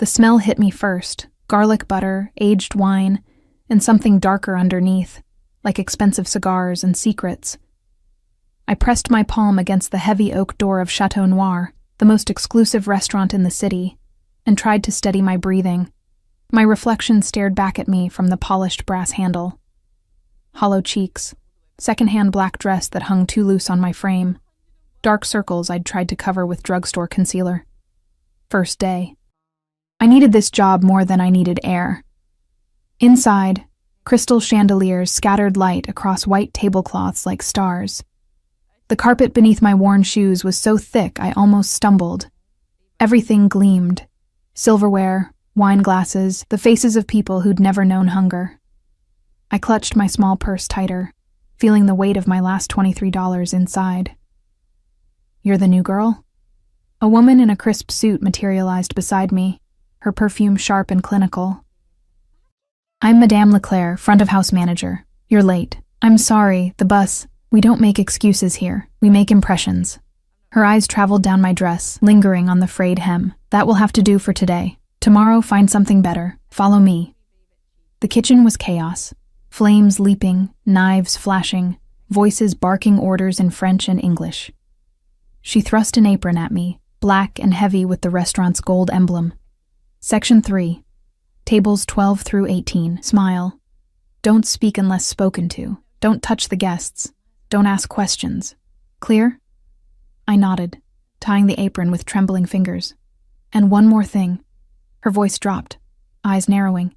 The smell hit me first: garlic butter, aged wine, and something darker underneath, like expensive cigars and secrets. I pressed my palm against the heavy oak door of Chateau Noir, the most exclusive restaurant in the city, and tried to steady my breathing. My reflection stared back at me from the polished brass handle. Hollow cheeks, secondhand black dress that hung too loose on my frame, dark circles I'd tried to cover with drugstore concealer. First day. I needed this job more than I needed air. Inside, crystal chandeliers scattered light across white tablecloths like stars. The carpet beneath my worn shoes was so thick I almost stumbled. Everything gleamed: silverware, wine glasses, the faces of people who'd never known hunger. I clutched my small purse tighter, feeling the weight of my last $23 inside. "You're the new girl?" A woman in a crisp suit materialized beside me, her perfume sharp and clinical. "I'm Madame Leclerc, front of house manager. You're late. I'm sorry, the bus. We don't make excuses here. We make impressions." Her eyes traveled down my dress, lingering on the frayed hem. "That will have to do for today. Tomorrow, find something better. Follow me." The kitchen was chaos. Flames leaping, knives flashing, voices barking orders in French and English. She thrust an apron at me, black and heavy with the restaurant's gold emblem. Section 3. Tables 12 through 18. Smile. Don't speak unless spoken to. Don't touch the guests. Don't ask questions. Clear? I nodded, tying the apron with trembling fingers. "And one more thing." Her voice dropped, eyes narrowing.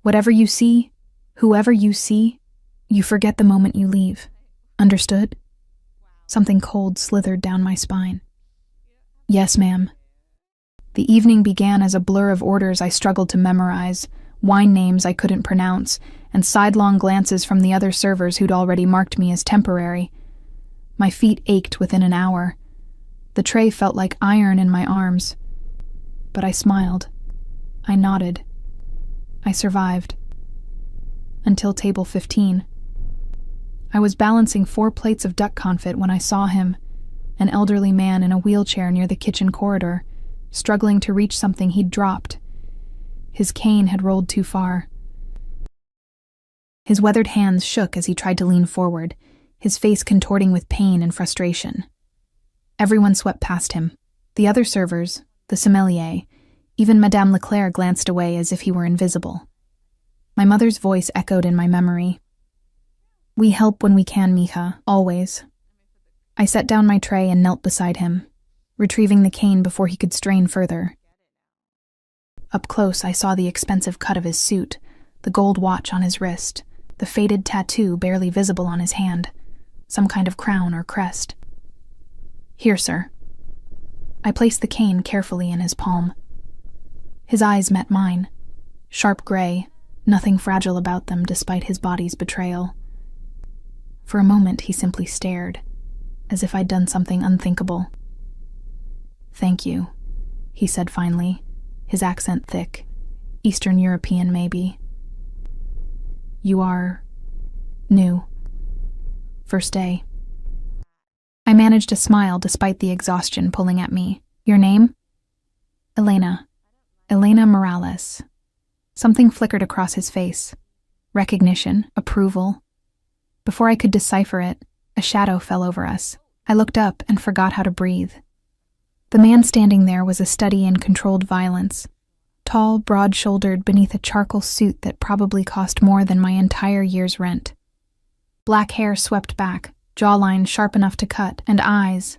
"Whatever you see, whoever you see, you forget the moment you leave. Understood?" Something cold slithered down my spine. "Yes, ma'am." The evening began as a blur of orders I struggled to memorize, wine names I couldn't pronounce, and sidelong glances from the other servers who'd already marked me as temporary. My feet ached within an hour. The tray felt like iron in my arms. But I smiled. I nodded. I survived. Until table 15. I was balancing 4 plates of duck confit when I saw him, an elderly man in a wheelchair near the kitchen corridor, struggling to reach something he'd dropped. His cane had rolled too far. His weathered hands shook as he tried to lean forward, his face contorting with pain and frustration. Everyone swept past him. The other servers, the sommelier, even Madame Leclerc glanced away as if he were invisible. My mother's voice echoed in my memory. "We help when we can, mija, always." I set down my tray and knelt beside him, retrieving the cane before he could strain further. Up close, I saw the expensive cut of his suit, the gold watch on his wrist, the faded tattoo barely visible on his hand, some kind of crown or crest. "Here, sir." I placed the cane carefully in his palm. His eyes met mine, sharp gray, nothing fragile about them despite his body's betrayal. For a moment, he simply stared, as if I'd done something unthinkable. "Thank you," he said finally, his accent thick, Eastern European maybe. "You are new. First day." I managed a smile despite the exhaustion pulling at me. "Your name?" "Elena. Elena Morales." Something flickered across his face. Recognition, approval. Before I could decipher it, a shadow fell over us. I looked up and forgot how to breathe. The man standing there was a study in controlled violence, tall, broad-shouldered beneath a charcoal suit that probably cost more than my entire year's rent. Black hair swept back, jawline sharp enough to cut, and eyes.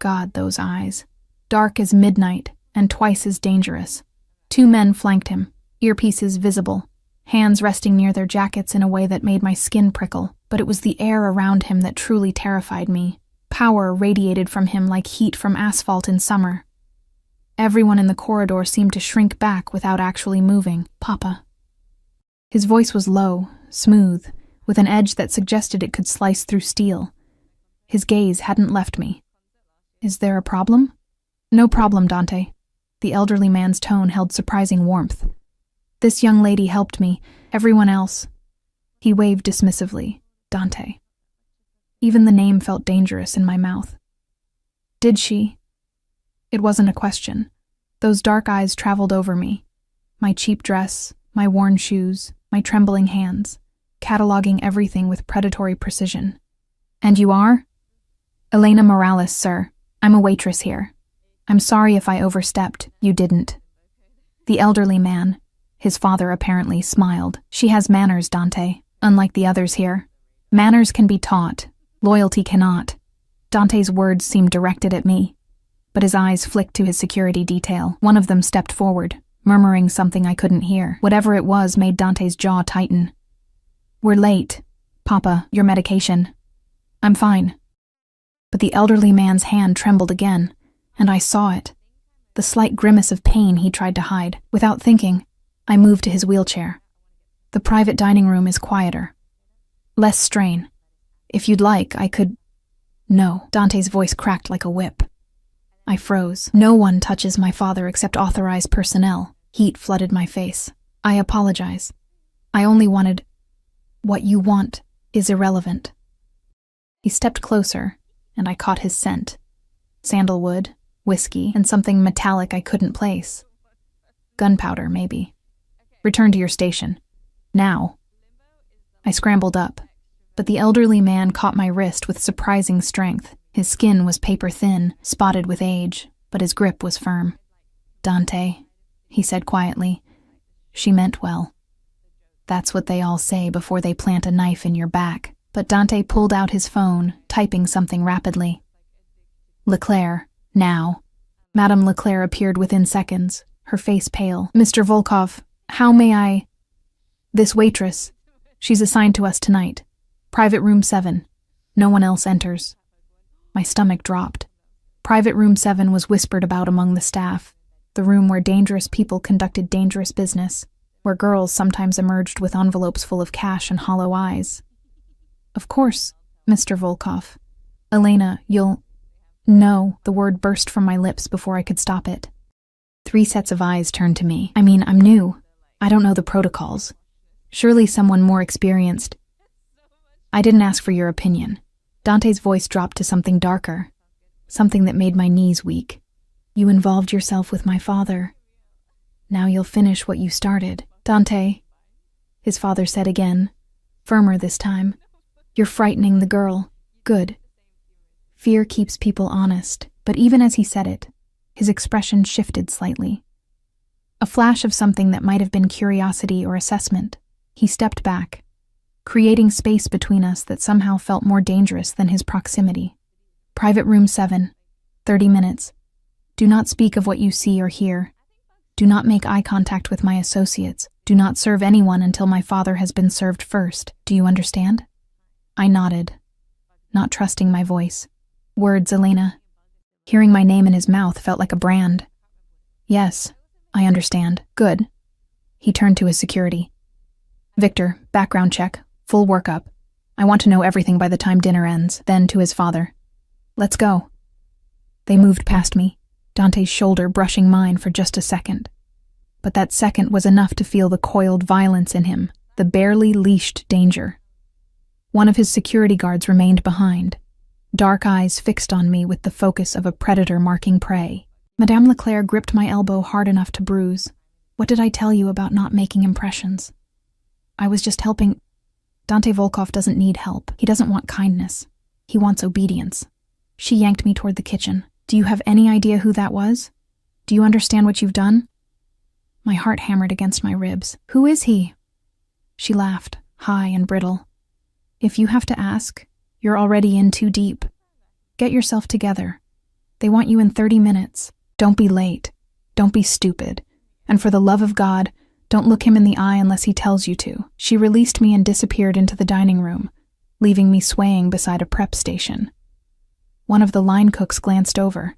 God, those eyes. Dark as midnight, and twice as dangerous. 2 men flanked him, earpieces visible, hands resting near their jackets in a way that made my skin prickle, but it was the air around him that truly terrified me. Power radiated from him like heat from asphalt in summer. Everyone in the corridor seemed to shrink back without actually moving. "Papa." His voice was low, smooth, with an edge that suggested it could slice through steel. His gaze hadn't left me. "Is there a problem?" "No problem, Dante." The elderly man's tone held surprising warmth. "This young lady helped me. Everyone else." He waved dismissively. "Dante." Even the name felt dangerous in my mouth. "Did she?" It wasn't a question. Those dark eyes traveled over me. My cheap dress, my worn shoes, my trembling hands, cataloging everything with predatory precision. And you are? Elena Morales, sir. I'm a waitress here. I'm sorry if I overstepped. You didn't. The elderly man, his father apparently, smiled. She has manners, Dante, unlike the others here. Manners can be taught. Loyalty cannot. Dante's words seemed directed at me, but his eyes flicked to his security detail. One of them stepped forward, murmuring something I couldn't hear. Whatever it was made Dante's jaw tighten. We're late. Papa, your medication. I'm fine. But the elderly man's hand trembled again, and I saw it. The slight grimace of pain he tried to hide. Without thinking, I moved to his wheelchair. The private dining room is quieter. Less strain. If you'd like, I could... No. Dante's voice cracked like a whip. I froze. No one touches my father except authorized personnel. Heat flooded my face. I apologize. I only wanted... What you want is irrelevant. He stepped closer, and I caught his scent. Sandalwood, whiskey, and something metallic I couldn't place. Gunpowder, maybe. Return to your station. Now. I scrambled up, but the elderly man caught my wrist with surprising strength. His skin was paper-thin, spotted with age, but his grip was firm. Dante, he said quietly. She meant well. That's what they all say before they plant a knife in your back. But Dante pulled out his phone, typing something rapidly. Leclerc, now. Madame Leclerc appeared within seconds, her face pale. Mr. Volkov, how may I... This waitress. She's assigned to us tonight. Private room 7. No one else enters. My stomach dropped. Private room 7 was whispered about among the staff, the room where dangerous people conducted dangerous business, where girls sometimes emerged with envelopes full of cash and hollow eyes. Of course, Mr. Volkov. Elena, you'll... No, the word burst from my lips before I could stop it. 3 sets of eyes turned to me. I mean, I'm new. I don't know the protocols. Surely someone more experienced. I didn't ask for your opinion. Dante's voice dropped to something darker, something that made my knees weak. You involved yourself with my father. Now you'll finish what you started. Dante, his father said again, firmer this time. You're frightening the girl. Good. Fear keeps people honest, but even as he said it, his expression shifted slightly. A flash of something that might have been curiosity or assessment. He stepped back, creating space between us that somehow felt more dangerous than his proximity. Private room 7, 30 minutes. Do not speak of what you see or hear. Do not make eye contact with my associates. Do not serve anyone until my father has been served first. Do you understand? I nodded, not trusting my voice. Words, Elena. Hearing my name in his mouth felt like a brand. Yes, I understand. Good. He turned to his security. Victor, background check, full workup. I want to know everything by the time dinner ends. Then to his father. Let's go. They moved past me, Dante's shoulder brushing mine for just a second. But that second was enough to feel the coiled violence in him, the barely leashed danger. One of his security guards remained behind, dark eyes fixed on me with the focus of a predator marking prey. Madame Leclerc gripped my elbow hard enough to bruise. What did I tell you about not making impressions? I was just helping. Dante Volkov doesn't need help. He doesn't want kindness. He wants obedience. She yanked me toward the kitchen. Do you have any idea who that was? Do you understand what you've done? My heart hammered against my ribs. Who is he? She laughed, high and brittle. If you have to ask, you're already in too deep. Get yourself together. They want you in 30 minutes. Don't be late. Don't be stupid. And for the love of God, don't look him in the eye unless he tells you to. She released me and disappeared into the dining room, leaving me swaying beside a prep station. One of the line cooks glanced over,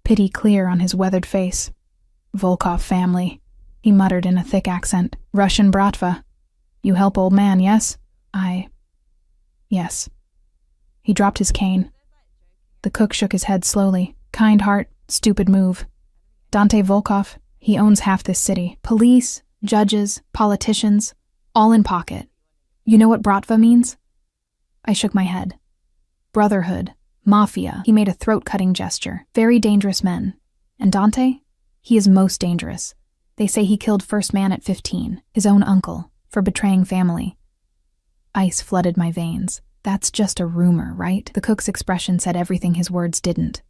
pity clear on his weathered face. Volkov family, he muttered in a thick accent. Russian bratva. You help old man, yes? Yes. He dropped his cane. The cook shook his head slowly. Kind heart, stupid move. Dante Volkov, he owns half this city. Police, judges, politicians, all in pocket. You know what bratva means? I shook my head. Brotherhood, Mafia. He made a throat-cutting gesture. Very dangerous men. And Dante? He is most dangerous. They say he killed first man at 15, his own uncle, for betraying family. Ice flooded my veins. That's just a rumor, right? The cook's expression said everything his words didn't.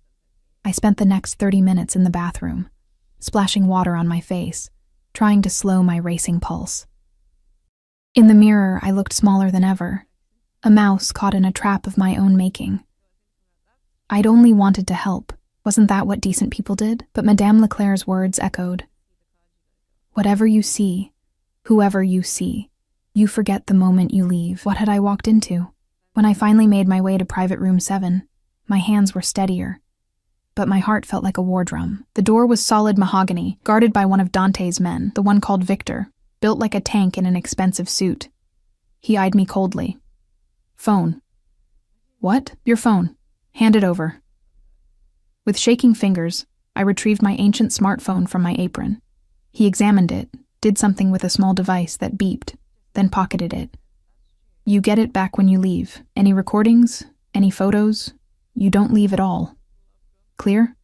I spent the next 30 minutes in the bathroom, splashing water on my face, trying to slow my racing pulse. In the mirror, I looked smaller than ever, a mouse caught in a trap of my own making. I'd only wanted to help. Wasn't that what decent people did? But Madame Leclerc's words echoed. Whatever you see, whoever you see, you forget the moment you leave. What had I walked into? When I finally made my way to private room 7, my hands were steadier, but my heart felt like a war drum. The door was solid mahogany, guarded by one of Dante's men, the one called Victor, built like a tank in an expensive suit. He eyed me coldly. Phone. What? Your phone. Hand it over. With shaking fingers, I retrieved my ancient smartphone from my apron. He examined it, did something with a small device that beeped, then pocketed it. You get it back when you leave. Any recordings? Any photos? You don't leave at all. Clear?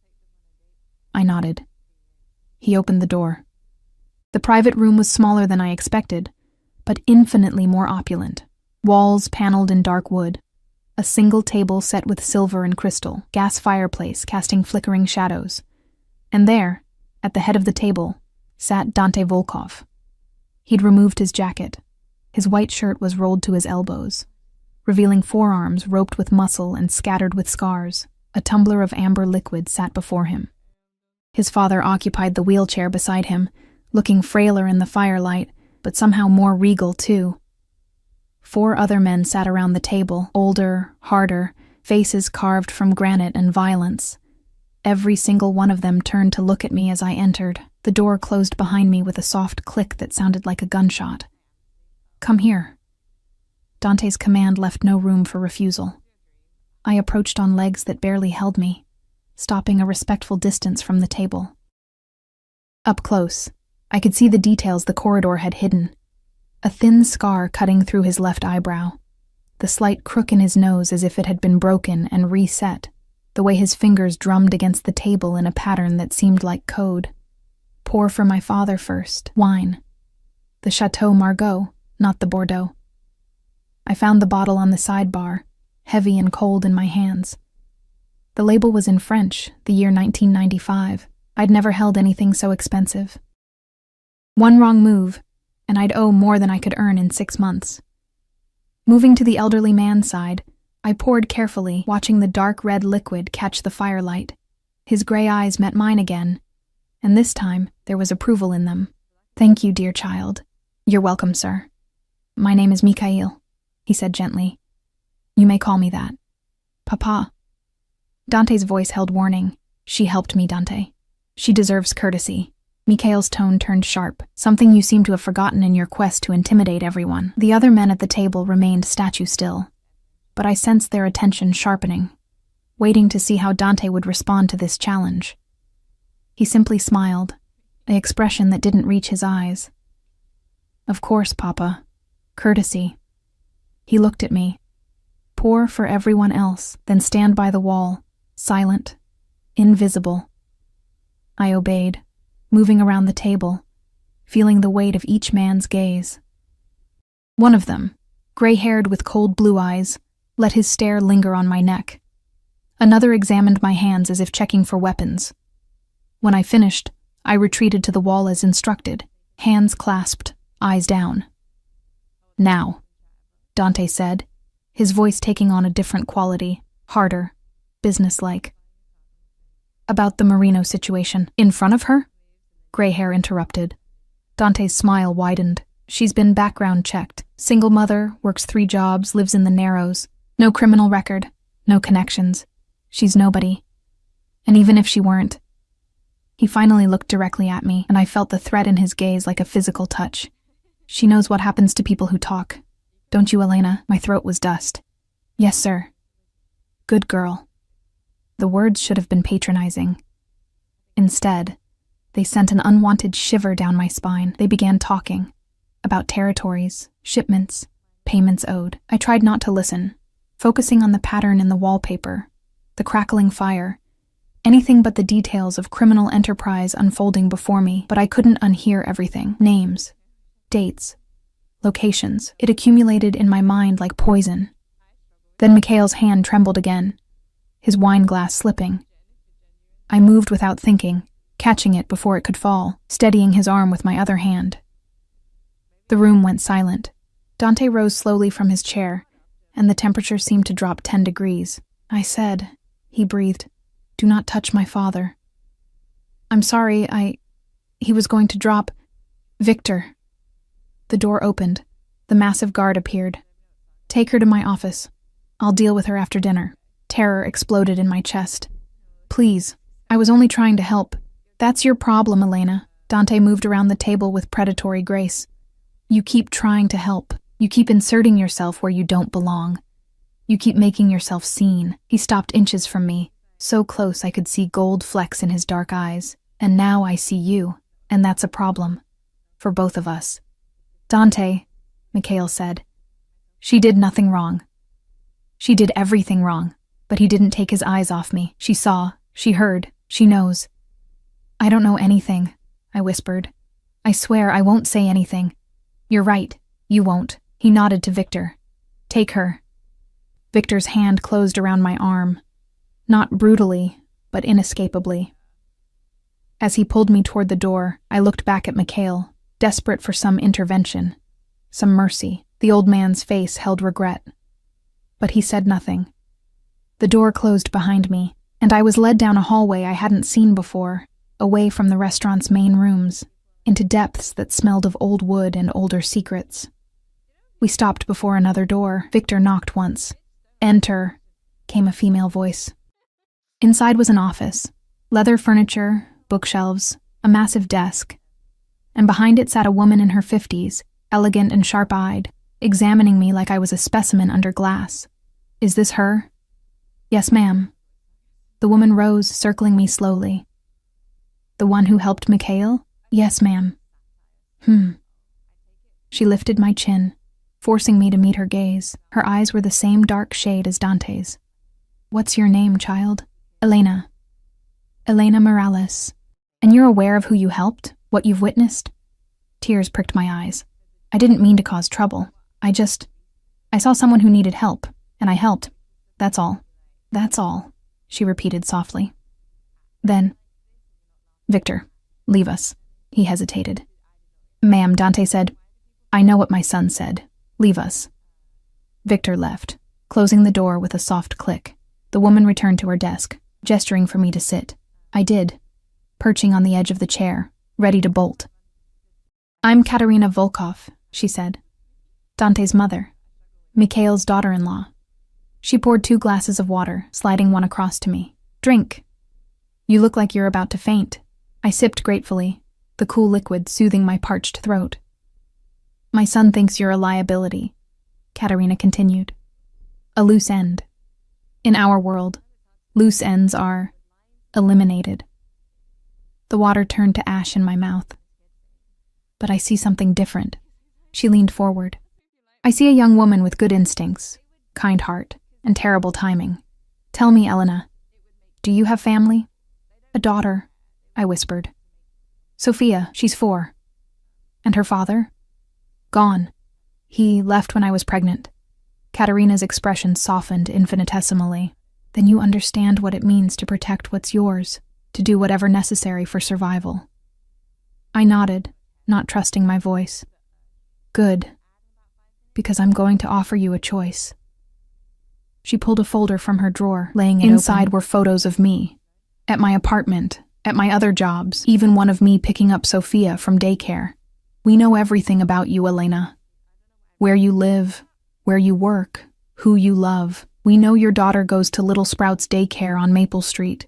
I nodded. He opened the door. The private room was smaller than I expected, but infinitely more opulent. Walls paneled in dark wood. A single table set with silver and crystal, gas fireplace casting flickering shadows. And there, at the head of the table, sat Dante Volkov. He'd removed his jacket. His white shirt was rolled to his elbows, revealing forearms roped with muscle and scattered with scars. A tumbler of amber liquid sat before him. His father occupied the wheelchair beside him, looking frailer in the firelight, but somehow more regal too. 4 other men sat around the table, older, harder, faces carved from granite and violence. Every single one of them turned to look at me as I entered. The door closed behind me with a soft click that sounded like a gunshot. Come here. Dante's command left no room for refusal. I approached on legs that barely held me, stopping a respectful distance from the table. Up close, I could see the details the corridor had hidden. A thin scar cutting through his left eyebrow, the slight crook in his nose as if it had been broken and reset, the way his fingers drummed against the table in a pattern that seemed like code. Pour for my father first. Wine. The Chateau Margaux, not the Bordeaux. I found the bottle on the sidebar, heavy and cold in my hands. The label was in French, the year 1995. I'd never held anything so expensive. One wrong move, and I'd owe more than I could earn in 6 months. Moving to the elderly man's side, I poured carefully, watching the dark red liquid catch the firelight. His gray eyes met mine again, and this time there was approval in them. Thank you, dear child. You're welcome, sir. My name is Mikhail, he said gently. You may call me that. Papa. Dante's voice held warning. She helped me, Dante. She deserves courtesy. Mikhail's tone turned sharp, something you seem to have forgotten in your quest to intimidate everyone. The other men at the table remained statue still, but I sensed their attention sharpening, waiting to see how Dante would respond to this challenge. He simply smiled, an expression that didn't reach his eyes. Of course, Papa. Courtesy. He looked at me. Pour for everyone else, then stand by the wall, silent, invisible. I obeyed, moving around the table, feeling the weight of each man's gaze. One of them, gray-haired with cold blue eyes, let his stare linger on my neck. Another examined my hands as if checking for weapons. When I finished, I retreated to the wall as instructed, hands clasped, eyes down. Now, Dante said, his voice taking on a different quality, harder, businesslike. About the Marino situation. In front of her? Gray hair interrupted. Dante's smile widened. She's been background checked. Single mother, works 3 jobs, lives in the Narrows. No criminal record, no connections. She's nobody. And even if she weren't. He finally looked directly at me, and I felt the threat in his gaze like a physical touch. She knows what happens to people who talk. Don't you, Elena? My throat was dust. Yes, sir. Good girl. The words should have been patronizing. Instead, they sent an unwanted shiver down my spine. They began talking. About territories, shipments, payments owed. I tried not to listen, focusing on the pattern in the wallpaper, the crackling fire, Anything but the details of criminal enterprise unfolding before me, but I couldn't unhear everything. Names, dates, locations. It accumulated in my mind like poison. Then Mikhail's hand trembled again, his wine glass slipping. I moved without thinking, catching it before it could fall, steadying his arm with my other hand. The room went silent. Dante rose slowly from his chair, and the temperature seemed to drop 10 degrees. I said, he breathed, "Do not touch my father." "I'm sorry, he was going to drop... Victor." The door opened. The massive guard appeared. "Take her to my office. I'll deal with her after dinner." Terror exploded in my chest. "Please, I was only trying to help." "That's your problem, Elena." Dante moved around the table with predatory grace. "You keep trying to help. You keep inserting yourself where you don't belong. You keep making yourself seen." He stopped inches from me, so close I could see gold flecks in his dark eyes. "And now I see you, and that's a problem. For both of us." "Dante," Mikhail said. "She did nothing wrong. She did everything wrong, but he didn't take his eyes off me. She saw, she heard, she knows." "I don't know anything," I whispered. "I swear I won't say anything." "You're right, you won't." He nodded to Victor. "Take her." Victor's hand closed around my arm, not brutally, but inescapably. As he pulled me toward the door, I looked back at Mikhail, desperate for some intervention, some mercy. The old man's face held regret. But he said nothing. The door closed behind me, and I was led down a hallway I hadn't seen before, away from the restaurant's main rooms, into depths that smelled of old wood and older secrets. We stopped before another door. Victor knocked once. "Enter," came a female voice. Inside was an office, leather furniture, bookshelves, a massive desk, and behind it sat a woman in her 50s, elegant and sharp-eyed, examining me like I was a specimen under glass. "Is this her?" "Yes, ma'am." The woman rose, circling me slowly. "The one who helped Mikhail?" "Yes, ma'am." She lifted my chin, forcing me to meet her gaze. Her eyes were the same dark shade as Dante's. "What's your name, child?" "Elena." "Elena Morales. And you're aware of who you helped? What you've witnessed?" Tears pricked my eyes. "I didn't mean to cause trouble. I saw someone who needed help, and I helped. That's all." "That's all," she repeated softly. Then, "Victor, leave us." He hesitated. "Ma'am," Dante said, "I know what my son said. Leave us." Victor left, closing the door with a soft click. The woman returned to her desk, gesturing for me to sit. I did, perching on the edge of the chair, ready to bolt. "I'm Katerina Volkov," she said. "Dante's mother. Mikhail's daughter-in-law." She poured 2 glasses of water, sliding one across to me. "Drink. You look like you're about to faint." I sipped gratefully, the cool liquid soothing my parched throat. "My son thinks you're a liability," Katerina continued. "A loose end. In our world, loose ends are eliminated." The water turned to ash in my mouth. "But I see something different." She leaned forward. "I see a young woman with good instincts, kind heart, and terrible timing. Tell me, Elena, do you have family?" "A daughter," I whispered. "Sophia, she's 4. "And her father?" "Gone. He left when I was pregnant." Katerina's expression softened infinitesimally. "Then you understand what it means to protect what's yours, to do whatever necessary for survival." I nodded, not trusting my voice. "Good. Because I'm going to offer you a choice." She pulled a folder from her drawer, laying it inside open. Were photos of me. At my apartment, at my other jobs, even one of me picking up Sophia from daycare. "We know everything about you, Elena. Where you live, where you work, who you love. We know your daughter goes to Little Sprouts daycare on Maple Street.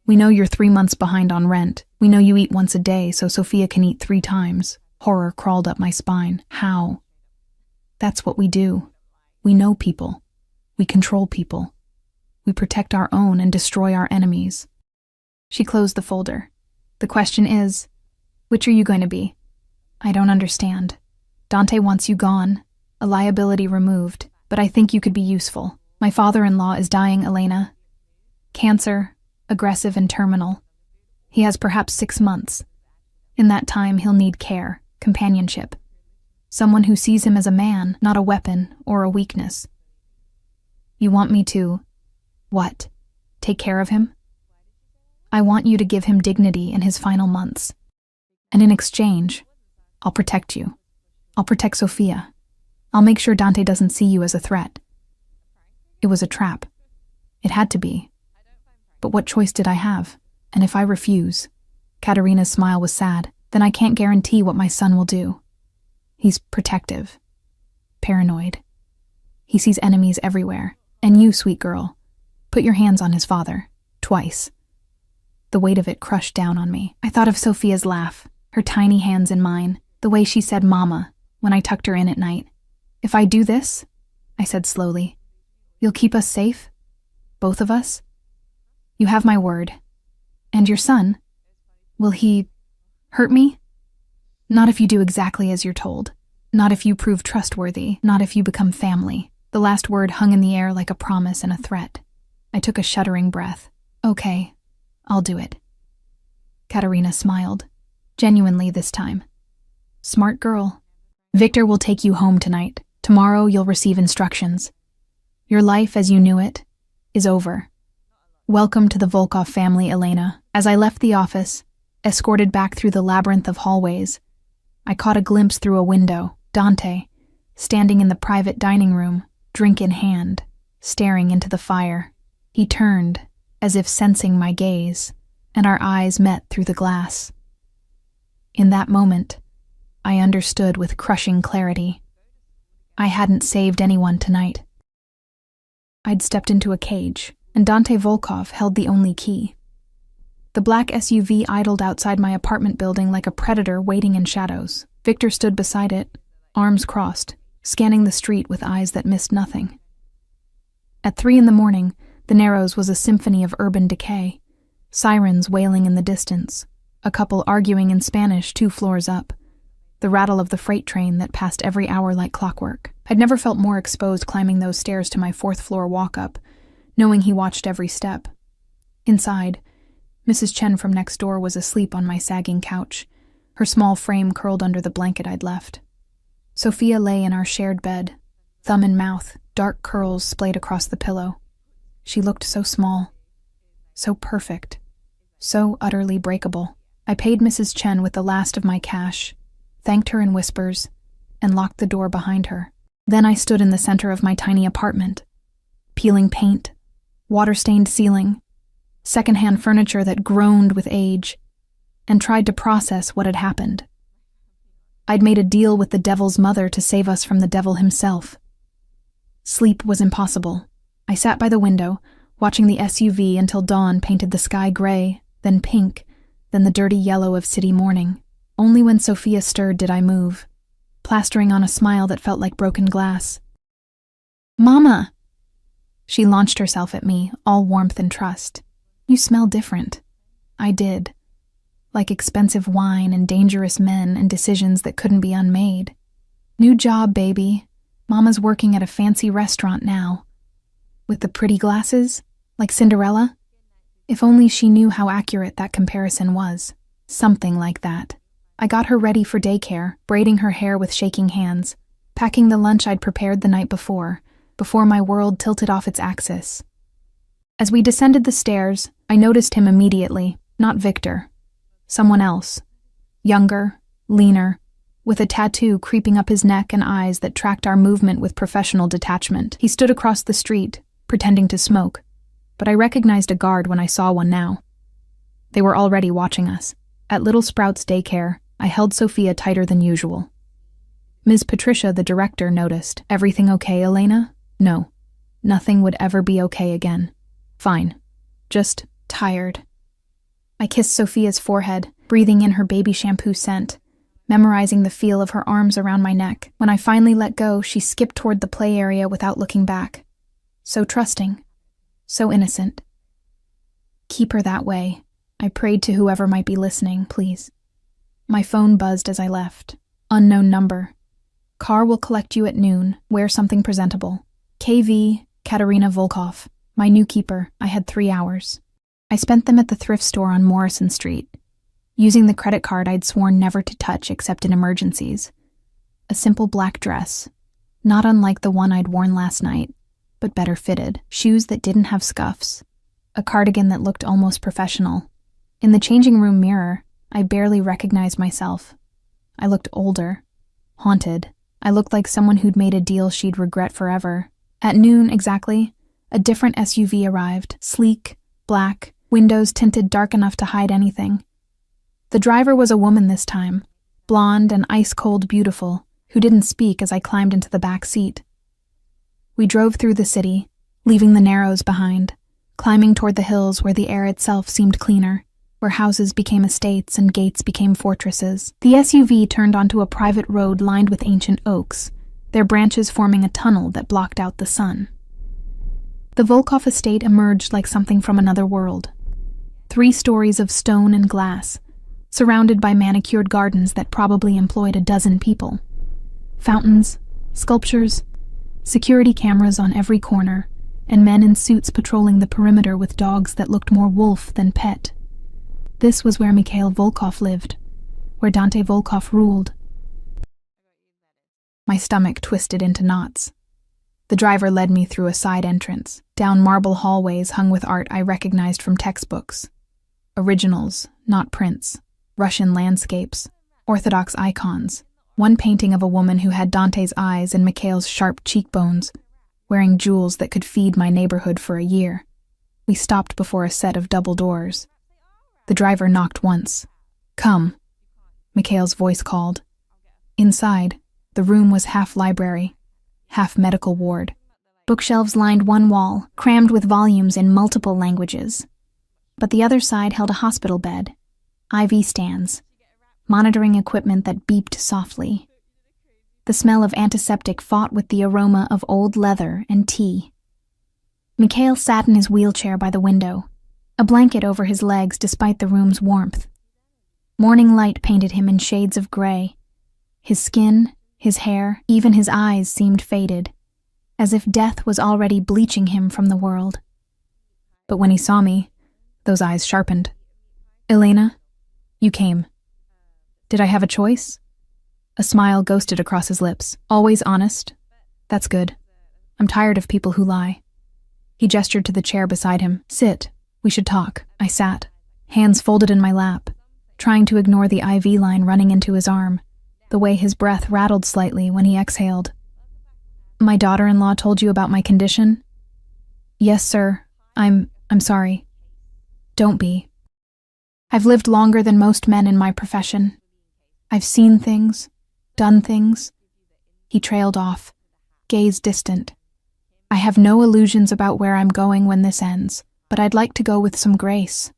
We know you're 3 months behind on rent. We know you eat once a day so Sophia can eat 3 times. Horror crawled up my spine. How? That's what we do. We know people. We control people. We protect our own and destroy our enemies." She closed the folder. "The question is, which are you going to be?" "I don't understand. Dante wants you gone, a liability removed, but I think you could be useful. My father-in-law is dying, Elena. Cancer, aggressive and terminal. He has perhaps 6 months. In that time, he'll need care, companionship. Someone who sees him as a man, not a weapon or a weakness. You want me to, what? Take care of him? I want you to give him dignity in his final months. And in exchange, I'll protect you. I'll protect Sophia. I'll make sure Dante doesn't see you as a threat. It was a trap. It had to be. But what choice did I have? And if I refuse, Katerina's smile was sad, then I can't guarantee what my son will do. He's protective, paranoid. He sees enemies everywhere. And you, sweet girl, put your hands on his father, twice. The weight of it crushed down on me. I thought of Sophia's laugh, her tiny hands in mine, the way she said mama when I tucked her in at night. If I do this, I said slowly, you'll keep us safe? Both of us? You have my word. And your son? Will he hurt me? Not if you do exactly as you're told. Not if you prove trustworthy. Not if you become family. The last word hung in the air like a promise and a threat. I took a shuddering breath. Okay, I'll do it. Katerina smiled, genuinely this time. Smart girl. Victor will take you home tonight. Tomorrow you'll receive instructions. Your life as you knew it is over. Welcome to the Volkov family, Elena. As I left the office, escorted back through the labyrinth of hallways, I caught a glimpse through a window, Dante, standing in the private dining room, drink in hand, staring into the fire. He turned, as if sensing my gaze, and our eyes met through the glass. In that moment, I understood with crushing clarity. I hadn't saved anyone tonight. I'd stepped into a cage, and Dante Volkov held the only key. The black SUV idled outside my apartment building like a predator waiting in shadows. Victor stood beside it, arms crossed, scanning the street with eyes that missed nothing. At 3 a.m, the Narrows was a symphony of urban decay, sirens wailing in the distance, a couple arguing in Spanish 2 floors up, the rattle of the freight train that passed every hour like clockwork. I'd never felt more exposed climbing those stairs to my 4th floor walk-up, knowing he watched every step. Inside, Mrs. Chen from next door was asleep on my sagging couch, her small frame curled under the blanket I'd left. Sophia lay in our shared bed, thumb in mouth, dark curls splayed across the pillow. She looked so small, so perfect, so utterly breakable. I paid Mrs. Chen with the last of my cash, thanked her in whispers, and locked the door behind her. Then I stood in the center of my tiny apartment, peeling paint, water-stained ceiling, secondhand furniture that groaned with age, and tried to process what had happened. I'd made a deal with the devil's mother to save us from the devil himself. Sleep was impossible. I sat by the window, watching the SUV until dawn painted the sky gray, then pink, then the dirty yellow of city morning. Only when Sophia stirred did I move, plastering on a smile that felt like broken glass. Mama! She launched herself at me, all warmth and trust. You smell different. I did. Like expensive wine and dangerous men and decisions that couldn't be unmade. New job, baby. Mama's working at a fancy restaurant now. With the pretty glasses? Like Cinderella? If only she knew how accurate that comparison was. Something like that. I got her ready for daycare, braiding her hair with shaking hands, packing the lunch I'd prepared the night before my world tilted off its axis. As we descended the stairs, I noticed him immediately, not Victor. Someone else. Younger, leaner, with a tattoo creeping up his neck and eyes that tracked our movement with professional detachment. He stood across the street, pretending to smoke, but I recognized a guard when I saw one now. They were already watching us. At Little Sprouts Daycare, I held Sophia tighter than usual. Ms. Patricia, the director, noticed. Everything okay, Elena? No. Nothing would ever be okay again. Fine. Just tired. I kissed Sophia's forehead, breathing in her baby shampoo scent, memorizing the feel of her arms around my neck. When I finally let go, she skipped toward the play area without looking back. So trusting. So innocent. Keep her that way. I prayed to whoever might be listening, please. My phone buzzed as I left. Unknown number. Car will collect you at noon. Wear something presentable. KV, Katerina Volkov. My new keeper. I had 3 hours. I I spent them at the thrift store on Morrison Street, using the credit card I'd sworn never to touch except in emergencies. A simple black dress, not unlike the one I'd worn last night, but better fitted. Shoes that didn't have scuffs. A cardigan that looked almost professional. In the changing room mirror, I barely recognized myself. I looked older, haunted. I looked like someone who'd made a deal she'd regret forever. At noon exactly, a different SUV arrived, sleek, black, windows tinted dark enough to hide anything. The driver was a woman this time, blonde and ice-cold beautiful, who didn't speak as I climbed into the back seat. We drove through the city, leaving the Narrows behind, climbing toward the hills where the air itself seemed cleaner, where houses became estates and gates became fortresses. The SUV turned onto a private road lined with ancient oaks, their branches forming a tunnel that blocked out the sun. The Volkov estate emerged like something from another world. 3 stories of stone and glass, surrounded by manicured gardens that probably employed a dozen people. Fountains, sculptures, security cameras on every corner, and men in suits patrolling the perimeter with dogs that looked more wolf than pet. This was where Mikhail Volkov lived, where Dante Volkov ruled. My stomach twisted into knots. The driver led me through a side entrance, down marble hallways hung with art I recognized from textbooks. Originals, not prints. Russian landscapes, Orthodox icons. One painting of a woman who had Dante's eyes and Mikhail's sharp cheekbones, wearing jewels that could feed my neighborhood for a year. We stopped before a set of double doors. The driver knocked once. "Come," Mikhail's voice called. Inside, the room was half library, half medical ward. Bookshelves lined one wall, crammed with volumes in multiple languages. But the other side held a hospital bed, IV stands, monitoring equipment that beeped softly. The smell of antiseptic fought with the aroma of old leather and tea. Mikhail sat in his wheelchair by the window, a blanket over his legs despite the room's warmth. Morning light painted him in shades of gray. His skin, his hair, even his eyes seemed faded, as if death was already bleaching him from the world. But when he saw me, those eyes sharpened. "Elena, you came. Did I have a choice?" A smile ghosted across his lips. "Always honest? That's good. I'm tired of people who lie." He gestured to the chair beside him. "Sit. We should talk." I sat, hands folded in my lap, trying to ignore the IV line running into his arm, the way his breath rattled slightly when he exhaled. "My daughter-in-law told you about my condition?" "Yes, sir. I'm sorry." "Don't be. I've lived longer than most men in my profession. I've seen things, done things." He trailed off, gaze distant. "I have no illusions about where I'm going when this ends, but I'd like to go with some grace,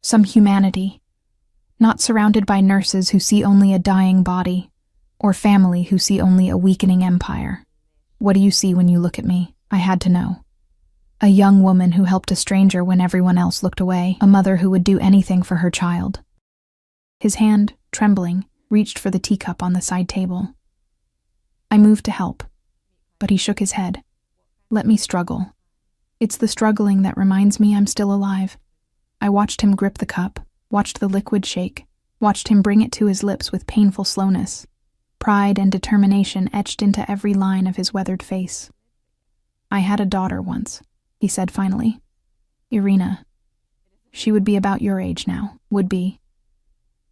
some humanity, not surrounded by nurses who see only a dying body, or family who see only a weakening empire." "What do you see when you look at me?" I had to know. A young woman who helped a stranger when everyone else looked away, a mother who would do anything for her child. His hand, trembling, reached for the teacup on the side table. I moved to help, but he shook his head. "Let me struggle. It's the struggling that reminds me I'm still alive." I watched him grip the cup, watched the liquid shake, watched him bring it to his lips with painful slowness. Pride and determination etched into every line of his weathered face. "I had a daughter once," he said finally. "Irina. She would be about your age now, would be.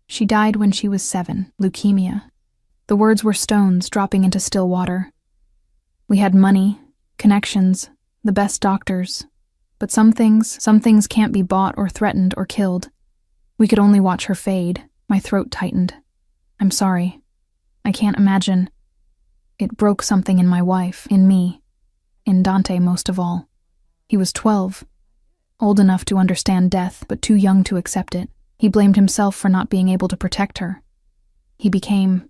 She died when she was 7, leukemia." The words were stones dropping into still water. "We had money, connections, the best doctors, but some things can't be bought or threatened or killed. We could only watch her fade." My throat tightened. "I'm sorry. I can't imagine." It broke something in my wife, in me, in Dante most of all. He was 12, old enough to understand death, but too young to accept it. He blamed himself for not being able to protect her. He became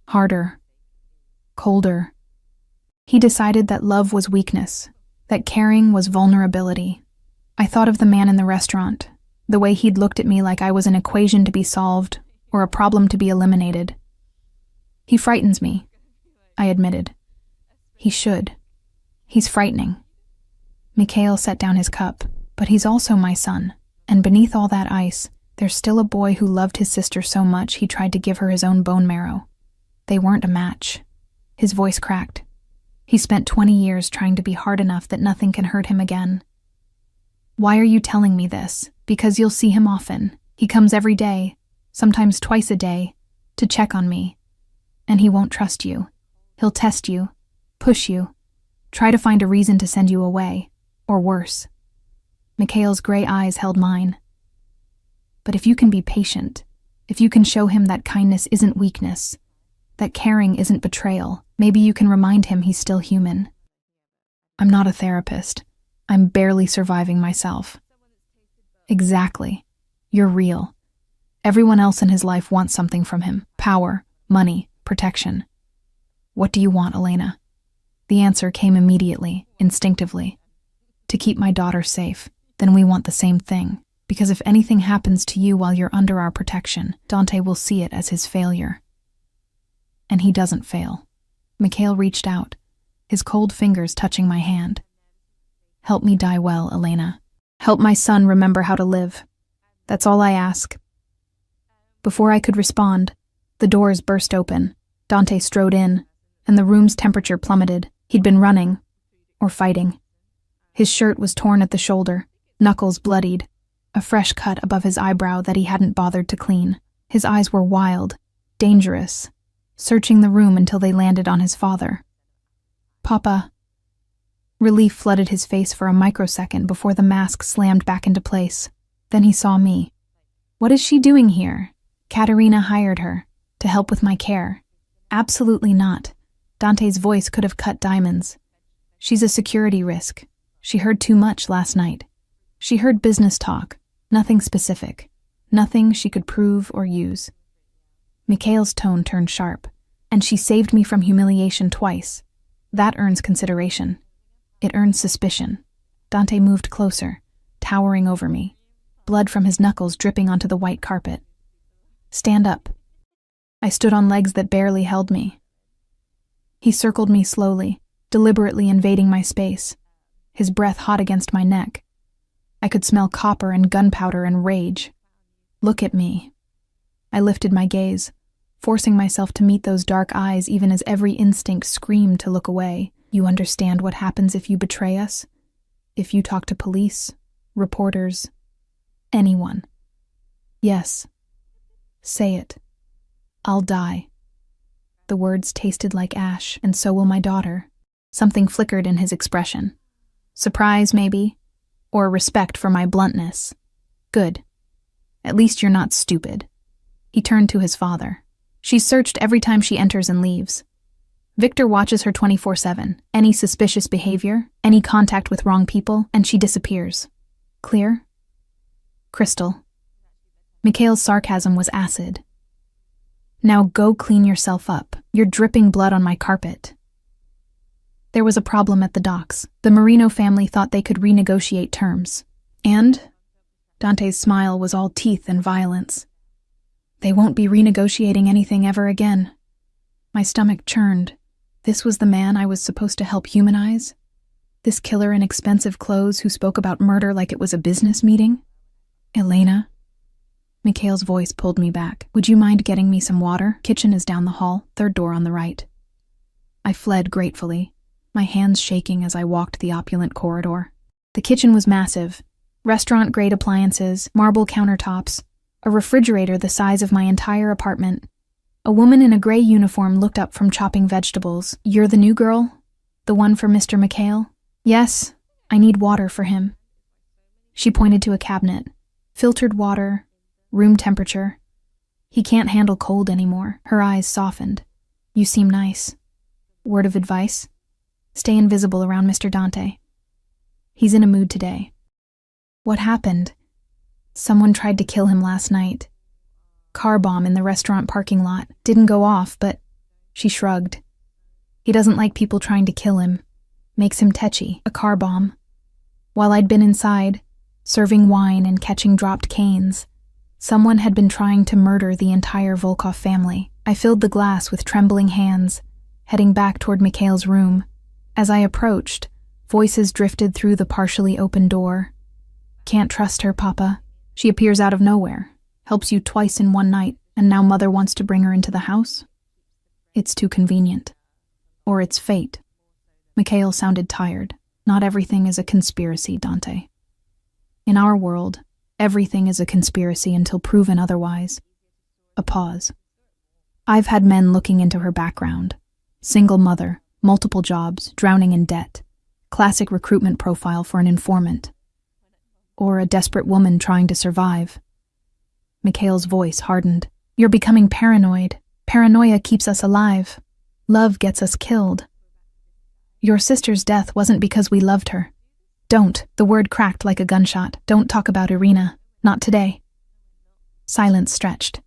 harder, colder. He decided that love was weakness, that caring was vulnerability. I thought of the man in the restaurant, the way he'd looked at me like I was an equation to be solved or a problem to be eliminated. "He frightens me," I admitted. "He should. He's frightening." Mikhail set down his cup. "But he's also my son. And beneath all that ice, there's still a boy who loved his sister so much he tried to give her his own bone marrow. They weren't a match. His voice cracked. He spent 20 years trying to be hard enough that nothing can hurt him again. Why are you telling me this? Because you'll see him often. He comes every day, sometimes twice a day, to check on me. And he won't trust you. He'll test you, push you, try to find a reason to send you away, or worse. Mikhail's gray eyes held mine. But if you can be patient, if you can show him that kindness isn't weakness, that caring isn't betrayal, maybe you can remind him he's still human. I'm not a therapist. I'm barely surviving myself. Exactly. You're real. Everyone else in his life wants something from him. Power, money, protection. What do you want, Elena? The answer came immediately, instinctively. To keep my daughter safe. Then we want the same thing. Because if anything happens to you while you're under our protection, Dante will see it as his failure. And he doesn't fail. Mikhail reached out, his cold fingers touching my hand. Help me die well, Elena. Help my son remember how to live. That's all I ask. Before I could respond, the doors burst open. Dante strode in, and the room's temperature plummeted. He'd been running, or fighting. His shirt was torn at the shoulder, knuckles bloodied, a fresh cut above his eyebrow that he hadn't bothered to clean. His eyes were wild, dangerous, searching the room until they landed on his father. Papa. Relief flooded his face for a microsecond before the mask slammed back into place. Then he saw me. What is she doing here? Katerina hired her to help with my care. Absolutely not. Dante's voice could have cut diamonds. She's a security risk. She heard too much last night. She heard business talk, nothing specific, nothing she could prove or use. Mikhail's tone turned sharp, and she saved me from humiliation twice. That earns consideration. It earns suspicion. Dante moved closer, towering over me, blood from his knuckles dripping onto the white carpet. Stand up. I stood on legs that barely held me. He circled me slowly, deliberately invading my space, his breath hot against my neck. I could smell copper and gunpowder and rage. Look at me. I lifted my gaze, forcing myself to meet those dark eyes even as every instinct screamed to look away. You understand what happens if you betray us? If you talk to police, reporters, anyone? Yes. Say it. I'll die. The words tasted like ash, and so will my daughter. Something flickered in his expression. Surprise, maybe? Or respect for my bluntness. Good. At least you're not stupid. He turned to his father. She's searched every time she enters and leaves. Victor watches her 24/7. Any suspicious behavior, any contact with wrong people, and she disappears. Clear? Crystal. Mikhail's sarcasm was acid. Now go clean yourself up. You're dripping blood on my carpet. There was a problem at the docks. The Marino family thought they could renegotiate terms. And? Dante's smile was all teeth and violence. They won't be renegotiating anything ever again. My stomach churned. This was the man I was supposed to help humanize? This killer in expensive clothes who spoke about murder like it was a business meeting? Elena? Mikhail's voice pulled me back. Would you mind getting me some water? Kitchen is down the hall, third door on the right. I fled gratefully, my hands shaking as I walked the opulent corridor. The kitchen was massive. Restaurant-grade appliances, marble countertops, a refrigerator the size of my entire apartment. A woman in a gray uniform looked up from chopping vegetables. You're the new girl? The one for Mr. Mikhail? Yes, I need water for him. She pointed to a cabinet. Filtered water, room temperature. He can't handle cold anymore. Her eyes softened. You seem nice. Word of advice? Stay invisible around Mr. Dante. He's in a mood today. What happened? Someone tried to kill him last night. Car bomb in the restaurant parking lot. Didn't go off, but... She shrugged. He doesn't like people trying to kill him. Makes him tetchy. A car bomb. While I'd been inside, serving wine and catching dropped canes, someone had been trying to murder the entire Volkov family. I filled the glass with trembling hands, heading back toward Mikhail's room. As I approached, voices drifted through the partially open door. Can't trust her, Papa. She appears out of nowhere, helps you twice in one night, and now Mother wants to bring her into the house? It's too convenient. Or it's fate. Mikhail sounded tired. Not everything is a conspiracy, Dante. In our world, everything is a conspiracy until proven otherwise. A pause. I've had men looking into her background. Single mother, multiple jobs, drowning in debt. Classic recruitment profile for an informant. Or a desperate woman trying to survive. Mikhail's voice hardened. You're becoming paranoid. Paranoia keeps us alive. Love gets us killed. Your sister's death wasn't because we loved her. Don't, the word cracked like a gunshot. Don't talk about Irina. Not today. Silence stretched.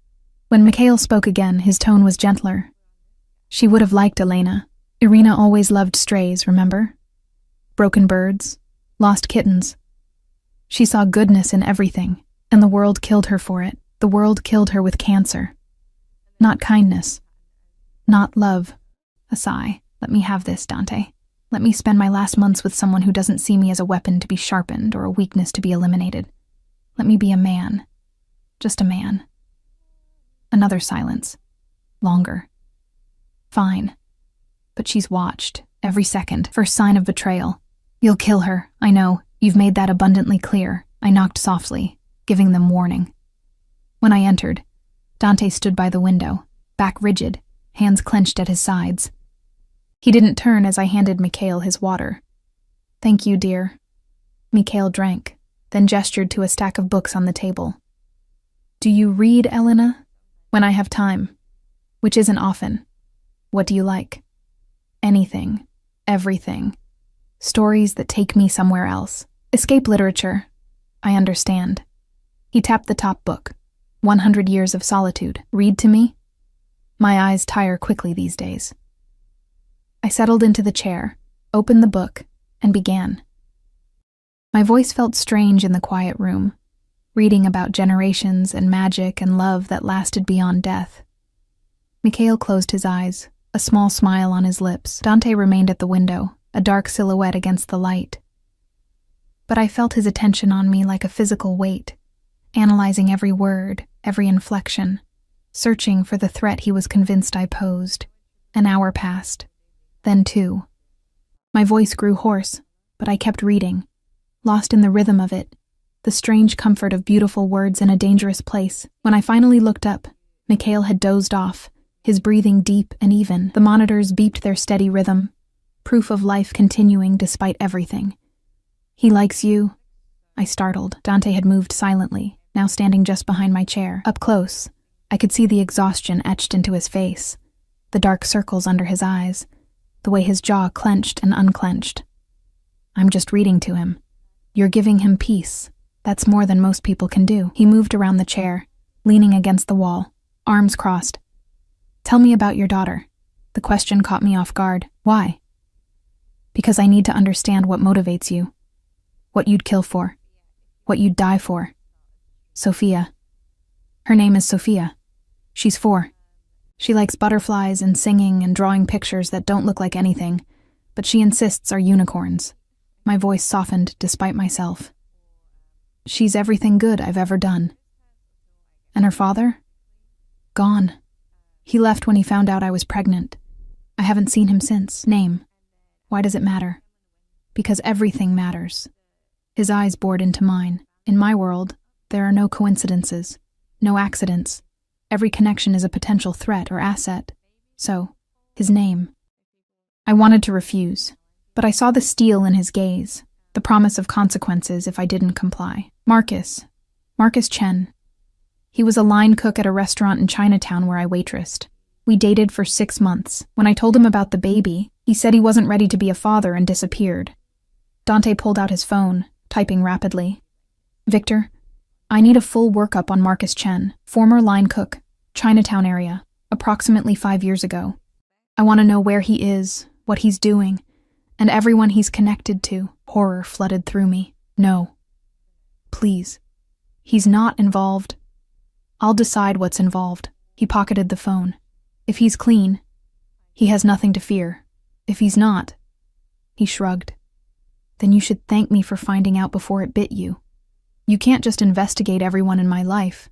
When Mikhail spoke again, his tone was gentler. She would have liked Elena. Irina always loved strays, remember? Broken birds, lost kittens. She saw goodness in everything, and the world killed her for it. The world killed her with cancer. Not kindness. Not love. A sigh. Let me have this, Dante. Let me spend my last months with someone who doesn't see me as a weapon to be sharpened or a weakness to be eliminated. Let me be a man. Just a man. Another silence. Longer. Fine. But she's watched, every second, for sign of betrayal. You'll kill her, I know. You've made that abundantly clear. I knocked softly, giving them warning. When I entered, Dante stood by the window, back rigid, hands clenched at his sides. He didn't turn as I handed Mikhail his water. Thank you, dear. Mikhail drank, then gestured to a stack of books on the table. Do you read, Elena? When I have time, which isn't often. What do you like? Anything. Everything. Stories that take me somewhere else. Escape literature. I understand. He tapped the top book. 100 Years of Solitude. Read to me? My eyes tire quickly these days. I settled into the chair, opened the book, and began. My voice felt strange in the quiet room, reading about generations and magic and love that lasted beyond death. Mikhail closed his eyes, a small smile on his lips. Dante remained at the window, a dark silhouette against the light. But I felt his attention on me like a physical weight, analyzing every word, every inflection, searching for the threat he was convinced I posed. An hour passed. Then 2. My voice grew hoarse, but I kept reading, lost in the rhythm of it, the strange comfort of beautiful words in a dangerous place. When I finally looked up, Mikhail had dozed off, his breathing deep and even. The monitors beeped their steady rhythm, proof of life continuing despite everything. He likes you. I startled. Dante had moved silently, now standing just behind my chair. Up close, I could see the exhaustion etched into his face, the dark circles under his eyes, the way his jaw clenched and unclenched. I'm just reading to him. You're giving him peace. That's more than most people can do. He moved around the chair, leaning against the wall, arms crossed. Tell me about your daughter. The question caught me off guard. Why? Because I need to understand what motivates you. What you'd kill for. What you'd die for. Sophia. Her name is Sophia. She's 4. She likes butterflies and singing and drawing pictures that don't look like anything, but she insists are unicorns. My voice softened despite myself. She's everything good I've ever done. And her father? Gone. He left when he found out I was pregnant. I haven't seen him since. Name. Why does it matter? Because everything matters. His eyes bored into mine. In my world, there are no coincidences, no accidents. Every connection is a potential threat or asset. So, his name. I wanted to refuse, but I saw the steel in his gaze, the promise of consequences if I didn't comply. Marcus Chen. He was a line cook at a restaurant in Chinatown where I waitressed. We dated for 6 months. When I told him about the baby, he said he wasn't ready to be a father and disappeared. Dante pulled out his phone, typing rapidly. Victor, I need a full workup on Marcus Chen, former line cook, Chinatown area, approximately 5 years ago. I want to know where he is, what he's doing, and everyone he's connected to. Horror flooded through me. No. Please. He's not involved. I'll decide what's involved. He pocketed the phone. If he's clean, he has nothing to fear. If he's not, he shrugged. Then you should thank me for finding out before it bit you. You can't just investigate everyone in my life.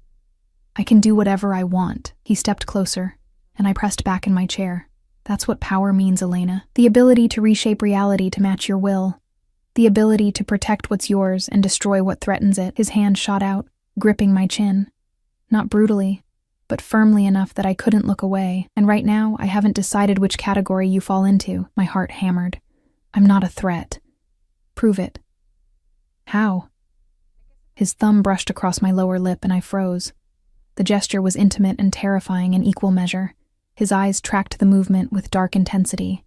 I can do whatever I want. He stepped closer, and I pressed back in my chair. That's what power means, Elena. The ability to reshape reality to match your will. The ability to protect what's yours and destroy what threatens it. His hand shot out, gripping my chin. Not brutally, but firmly enough that I couldn't look away. And right now, I haven't decided which category you fall into. My heart hammered. I'm not a threat. Prove it. How? His thumb brushed across my lower lip and I froze. The gesture was intimate and terrifying in equal measure. His eyes tracked the movement with dark intensity.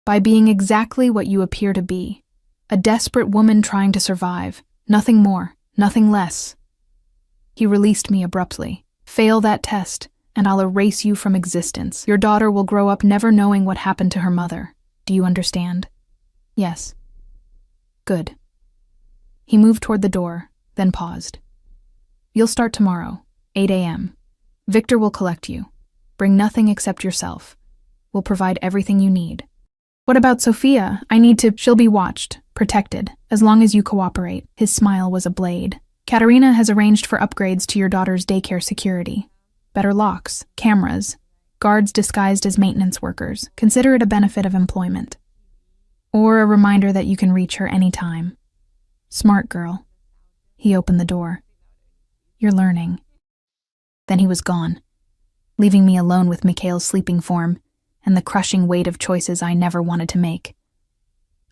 By being exactly what you appear to be. A desperate woman trying to survive. Nothing more, nothing less. He released me abruptly. Fail that test, and I'll erase you from existence. Your daughter will grow up never knowing what happened to her mother. Do you understand? Yes. Good. He moved toward the door, then paused. You'll start tomorrow, 8 a.m. Victor will collect you. Bring nothing except yourself. We'll provide everything you need. What about Sophia? She'll be watched, protected, as long as you cooperate. His smile was a blade. Katerina has arranged for upgrades to your daughter's daycare security. Better locks, cameras, guards disguised as maintenance workers. Consider it a benefit of employment. Or a reminder that you can reach her anytime. Smart girl. He opened the door. You're learning. Then he was gone, leaving me alone with Mikhail's sleeping form and the crushing weight of choices I never wanted to make.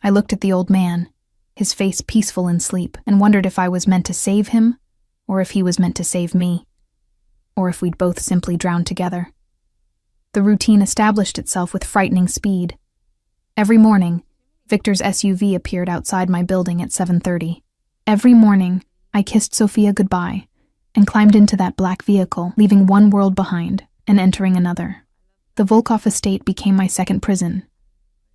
I looked at the old man, his face peaceful in sleep, and wondered if I was meant to save him, or if he was meant to save me, or if we'd both simply drown together. The routine established itself with frightening speed. Every morning, Victor's SUV appeared outside my building at 7:30. Every morning, I kissed Sophia goodbye and climbed into that black vehicle, leaving one world behind and entering another. The Volkov estate became my second prison.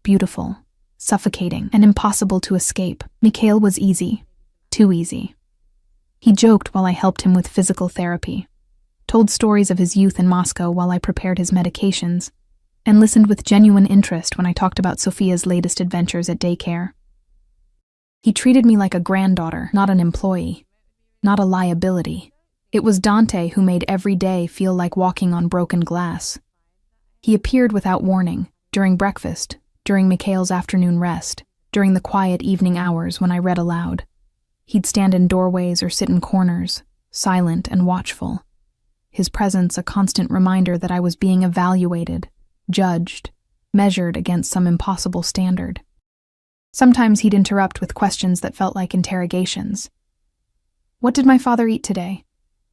Beautiful, suffocating, and impossible to escape. Mikhail was easy. Too easy. He joked while I helped him with physical therapy, told stories of his youth in Moscow while I prepared his medications, and listened with genuine interest when I talked about Sophia's latest adventures at daycare. He treated me like a granddaughter, not an employee, not a liability. It was Dante who made every day feel like walking on broken glass. He appeared without warning, during breakfast, during Mikhail's afternoon rest, during the quiet evening hours when I read aloud. He'd stand in doorways or sit in corners, silent and watchful. His presence a constant reminder that I was being evaluated, judged, measured against some impossible standard. Sometimes he'd interrupt with questions that felt like interrogations. What did my father eat today?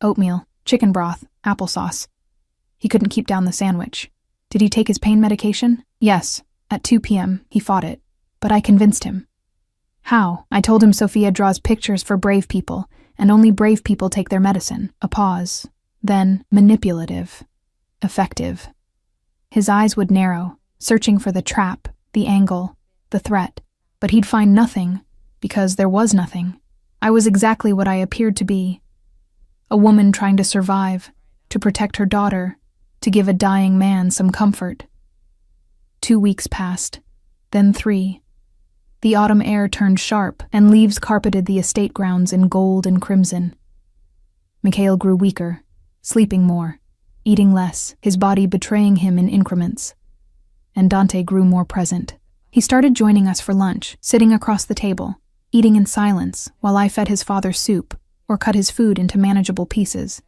Oatmeal, chicken broth, applesauce. He couldn't keep down the sandwich. Did he take his pain medication? Yes. At 2 p.m., he fought it. But I convinced him. How? I told him Sophia draws pictures for brave people, and only brave people take their medicine. A pause. Then, manipulative. Effective. His eyes would narrow, searching for the trap, the angle, the threat. But he'd find nothing, because there was nothing. I was exactly what I appeared to be. A woman trying to survive, to protect her daughter, to give a dying man some comfort. 2 weeks passed, then 3. The autumn air turned sharp, and leaves carpeted the estate grounds in gold and crimson. Mikhail grew weaker, sleeping more, eating less, his body betraying him in increments. And Dante grew more present. He started joining us for lunch, sitting across the table, eating in silence while I fed his father soup or cut his food into manageable pieces.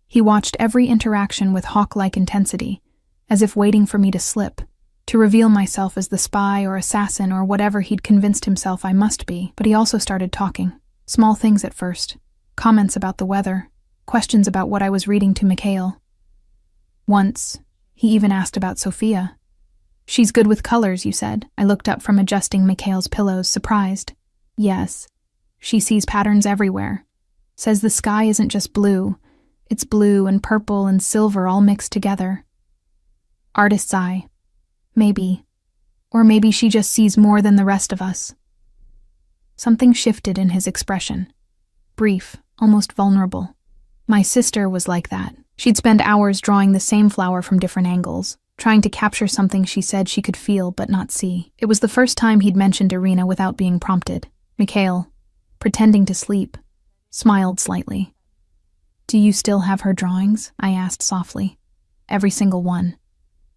He watched every interaction with hawk-like intensity, as if waiting for me to slip, to reveal myself as the spy or assassin or whatever he'd convinced himself I must be. But he also started talking. Small things at first. Comments about the weather. Questions about what I was reading to Mikhail. Once, he even asked about Sophia. She's good with colors, you said. I looked up from adjusting Mikhail's pillows, surprised. Yes. She sees patterns everywhere. Says the sky isn't just blue. It's blue and purple and silver all mixed together. Artist's eye. Maybe. Or maybe she just sees more than the rest of us. Something shifted in his expression. Brief, almost vulnerable. My sister was like that. She'd spend hours drawing the same flower from different angles, trying to capture something she said she could feel but not see. It was the first time he'd mentioned Irina without being prompted. Mikhail, pretending to sleep, smiled slightly. "Do you still have her drawings?" I asked softly. "Every single one.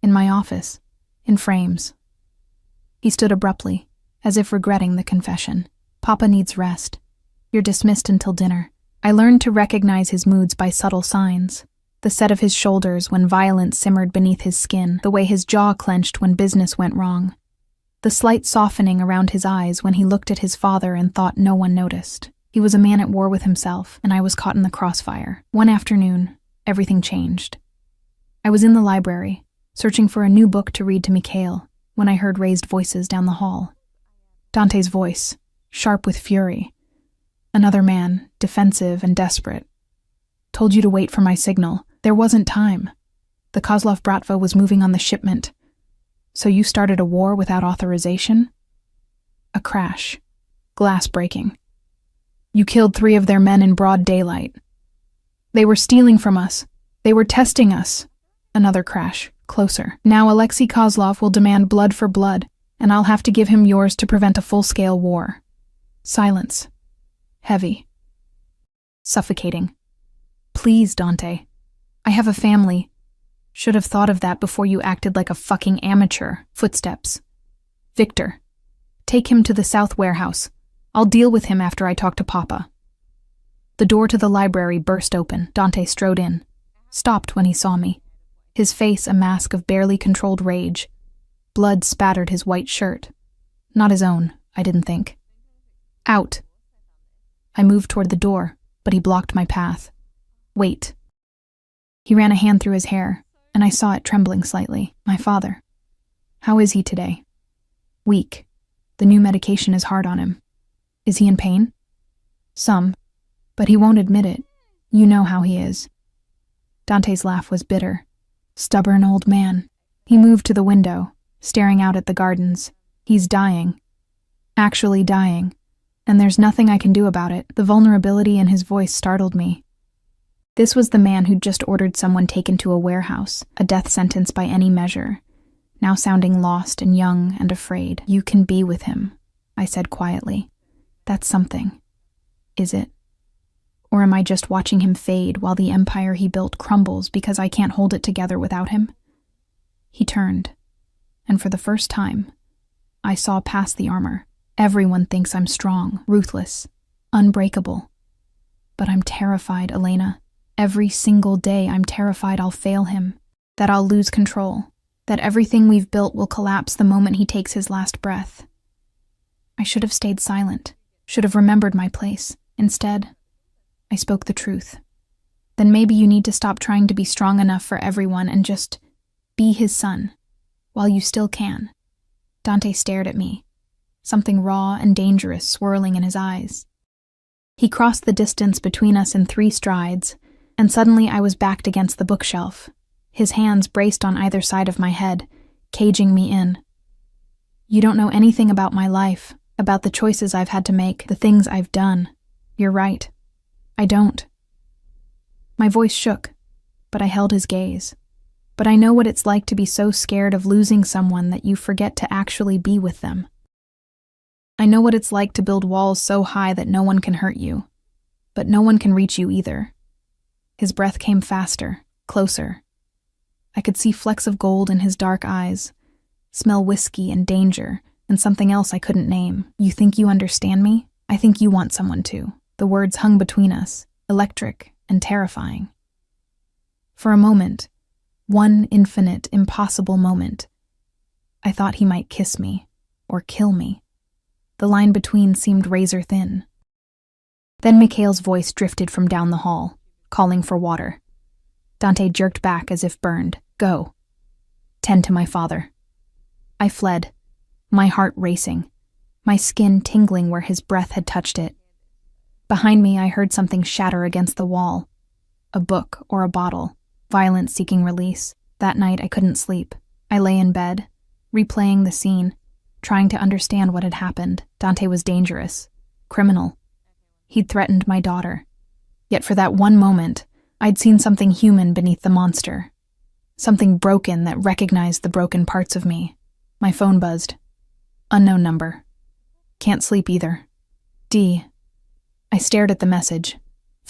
In my office. In frames." He stood abruptly, as if regretting the confession. "Papa needs rest. You're dismissed until dinner." I learned to recognize his moods by subtle signs. The set of his shoulders when violence simmered beneath his skin, the way his jaw clenched when business went wrong. The slight softening around his eyes when he looked at his father and thought no one noticed. He was a man at war with himself, and I was caught in the crossfire. One afternoon, everything changed. I was in the library, searching for a new book to read to Mikhail, when I heard raised voices down the hall. Dante's voice, sharp with fury. Another man, defensive and desperate. "Told you to wait for my signal. There wasn't time. The Kozlov Bratva was moving on the shipment. So you started a war without authorization?" A crash. Glass breaking. "You killed 3 of their men in broad daylight. They were stealing from us. They were testing us." Another crash. Closer. "Now Alexei Kozlov will demand blood for blood, and I'll have to give him yours to prevent a full-scale war." Silence. Heavy. Suffocating. "Please, Dante. I have a family. Should have thought of that before you acted like a fucking amateur." Footsteps. "Victor. Take him to the South Warehouse. I'll deal with him after I talk to Papa." The door to the library burst open. Dante strode in. Stopped when he saw me. His face a mask of barely controlled rage. Blood spattered his white shirt. Not his own, I didn't think. "Out." I moved toward the door, but he blocked my path. "Wait." He ran a hand through his hair, and I saw it trembling slightly. "My father. How is he today?" "Weak. The new medication is hard on him." "Is he in pain?" "Some, but he won't admit it. You know how he is." Dante's laugh was bitter. "Stubborn old man." He moved to the window, staring out at the gardens. "He's dying. Actually dying. And there's nothing I can do about it." The vulnerability in his voice startled me. This was the man who'd just ordered someone taken to a warehouse, a death sentence by any measure, now sounding lost and young and afraid. "You can be with him," I said quietly. "That's something. Is it? Or am I just watching him fade while the empire he built crumbles because I can't hold it together without him?" He turned, and for the first time, I saw past the armor. Everyone thinks I'm strong, ruthless, unbreakable. But I'm terrified, Elena. Every single day I'm terrified I'll fail him, that I'll lose control, that everything we've built will collapse the moment he takes his last breath. I should have stayed silent, should have remembered my place. Instead, I spoke the truth. "Then maybe you need to stop trying to be strong enough for everyone and just be his son, while you still can." Dante stared at me, something raw and dangerous swirling in his eyes. He crossed the distance between us in 3 strides, and suddenly I was backed against the bookshelf, his hands braced on either side of my head, caging me in. "You don't know anything about my life, about the choices I've had to make, the things I've done. You're right. I don't." My voice shook, but I held his gaze. "But I know what it's like to be so scared of losing someone that you forget to actually be with them. I know what it's like to build walls so high that no one can hurt you, but no one can reach you either." His breath came faster, closer. I could see flecks of gold in his dark eyes, smell whiskey and danger, and something else I couldn't name. "You think you understand me? I think you want someone to." The words hung between us, electric and terrifying. For a moment, one infinite, impossible moment, I thought he might kiss me, or kill me. The line between seemed razor thin. Then Mikhail's voice drifted from down the hall, calling for water. Dante jerked back as if burned. "Go. Tend to my father." I fled, my heart racing, my skin tingling where his breath had touched it. Behind me, I heard something shatter against the wall. A book or a bottle, violence seeking release. That night, I couldn't sleep. I lay in bed, replaying the scene, trying to understand what had happened. Dante was dangerous, criminal. He'd threatened my daughter. Yet for that one moment, I'd seen something human beneath the monster. Something broken that recognized the broken parts of me. My phone buzzed. Unknown number. Can't sleep either. D. I stared at the message,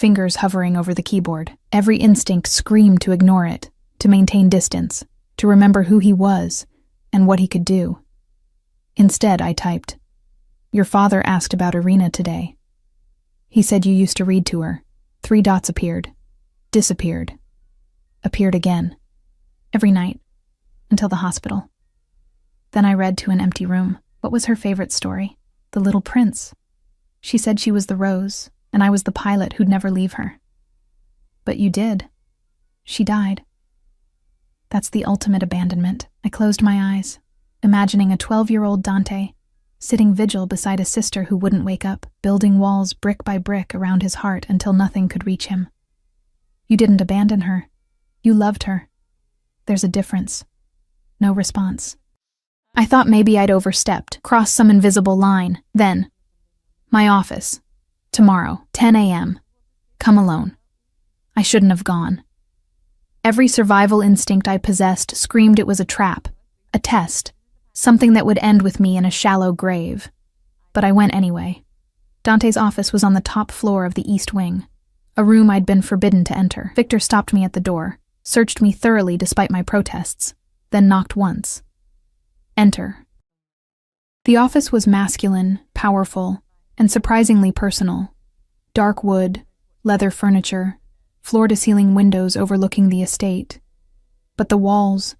fingers hovering over the keyboard. Every instinct screamed to ignore it, to maintain distance, to remember who he was and what he could do. Instead, I typed, "Your father asked about Irina today. He said you used to read to her." 3 dots appeared, disappeared, appeared again, every night, until the hospital. Then I read to an empty room. What was her favorite story? The Little Prince. She said she was the rose, and I was the pilot who'd never leave her. But you did. She died. That's the ultimate abandonment. I closed my eyes, imagining a 12-year-old Dante sitting vigil beside a sister who wouldn't wake up, building walls brick by brick around his heart until nothing could reach him. You didn't abandon her. You loved her. There's a difference. No response. I thought maybe I'd overstepped, crossed some invisible line. Then, my office. Tomorrow, 10 a.m. Come alone. I shouldn't have gone. Every survival instinct I possessed screamed it was a trap, a test, something that would end with me in a shallow grave. But I went anyway. Dante's office was on the top floor of the East Wing, a room I'd been forbidden to enter. Victor stopped me at the door, searched me thoroughly despite my protests, then knocked once. Enter. The office was masculine, powerful, and surprisingly personal. Dark wood, leather furniture, floor-to-ceiling windows overlooking the estate. But the walls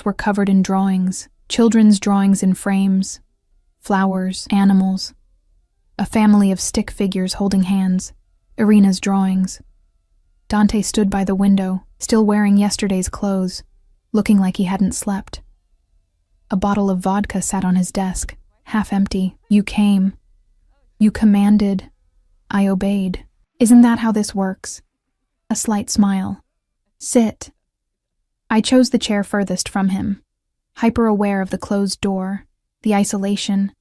were covered in drawings, children's drawings in frames, flowers, animals, a family of stick figures holding hands, Irina's drawings. Dante stood by the window, still wearing yesterday's clothes, looking like he hadn't slept. A bottle of vodka sat on his desk, half empty. You came. You commanded. I obeyed. Isn't that how this works? A slight smile. Sit. I chose the chair furthest from him, hyper-aware of the closed door, the isolation,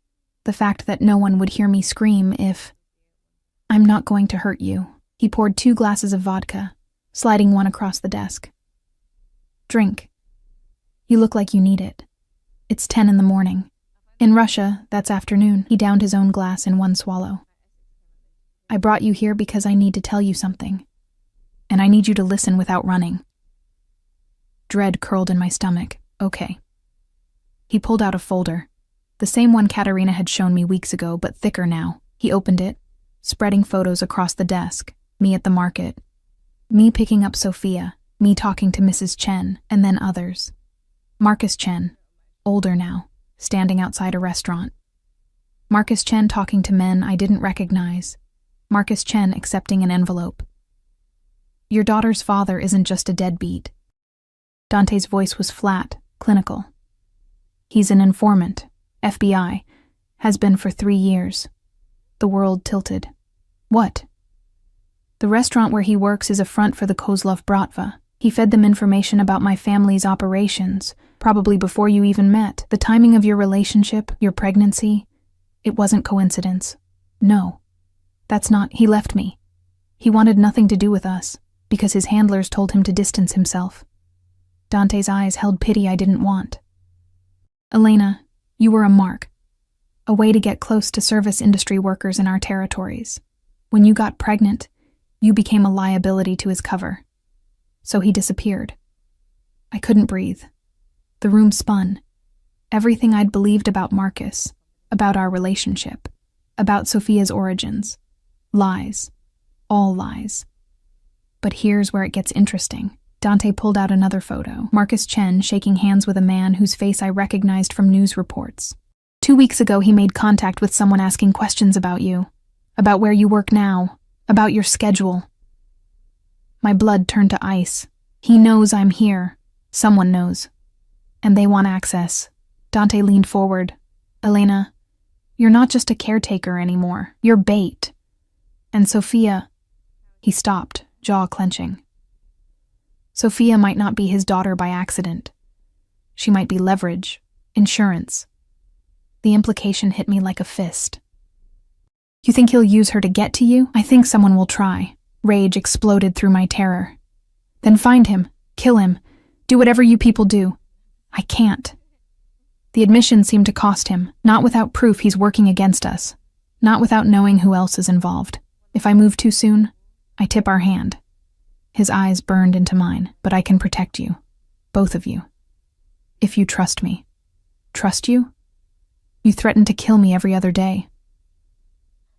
the fact that no one would hear me scream if... I'm not going to hurt you. He poured 2 glasses of vodka, sliding one across the desk. Drink. You look like you need it. It's 10 in the morning. In Russia, that's afternoon. He downed his own glass in one swallow. I brought you here because I need to tell you something. And I need you to listen without running. Dread curled in my stomach. Okay. He pulled out a folder. The same one Katerina had shown me weeks ago, but thicker now. He opened it, spreading photos across the desk. Me at the market. Me picking up Sophia. Me talking to Mrs. Chen, and then others. Marcus Chen, older now, standing outside a restaurant. Marcus Chen talking to men I didn't recognize. Marcus Chen accepting an envelope. Your daughter's father isn't just a deadbeat. Dante's voice was flat, clinical. He's an informant, FBI, has been for 3 years. The world tilted. What? The restaurant where he works is a front for the Kozlov Bratva. He fed them information about my family's operations, probably before you even met. The timing of your relationship, your pregnancy, it wasn't coincidence. No, that's not. He left me. He wanted nothing to do with us, because his handlers told him to distance himself. Dante's eyes held pity I didn't want. Elena, you were a mark. A way to get close to service industry workers in our territories. When you got pregnant, you became a liability to his cover. So he disappeared. I couldn't breathe. The room spun. Everything I'd believed about Marcus, about our relationship, about Sophia's origins. Lies. All lies. But here's where it gets interesting. Dante pulled out another photo. Marcus Chen shaking hands with a man whose face I recognized from news reports. 2 weeks ago, he made contact with someone asking questions about you, about where you work now, about your schedule. My blood turned to ice. He knows I'm here. Someone knows. And they want access. Dante leaned forward. Elena, you're not just a caretaker anymore. You're bait. And Sophia... He stopped, jaw clenching. Sophia might not be his daughter by accident. She might be leverage, insurance. The implication hit me like a fist. You think he'll use her to get to you? I think someone will try. Rage exploded through my terror. Then find him, kill him, do whatever you people do. I can't. The admission seemed to cost him, not without proof he's working against us, not without knowing who else is involved. If I move too soon, I tip our hand. His eyes burned into mine. But I can protect you. Both of you. If you trust me. Trust you? You threaten to kill me every other day.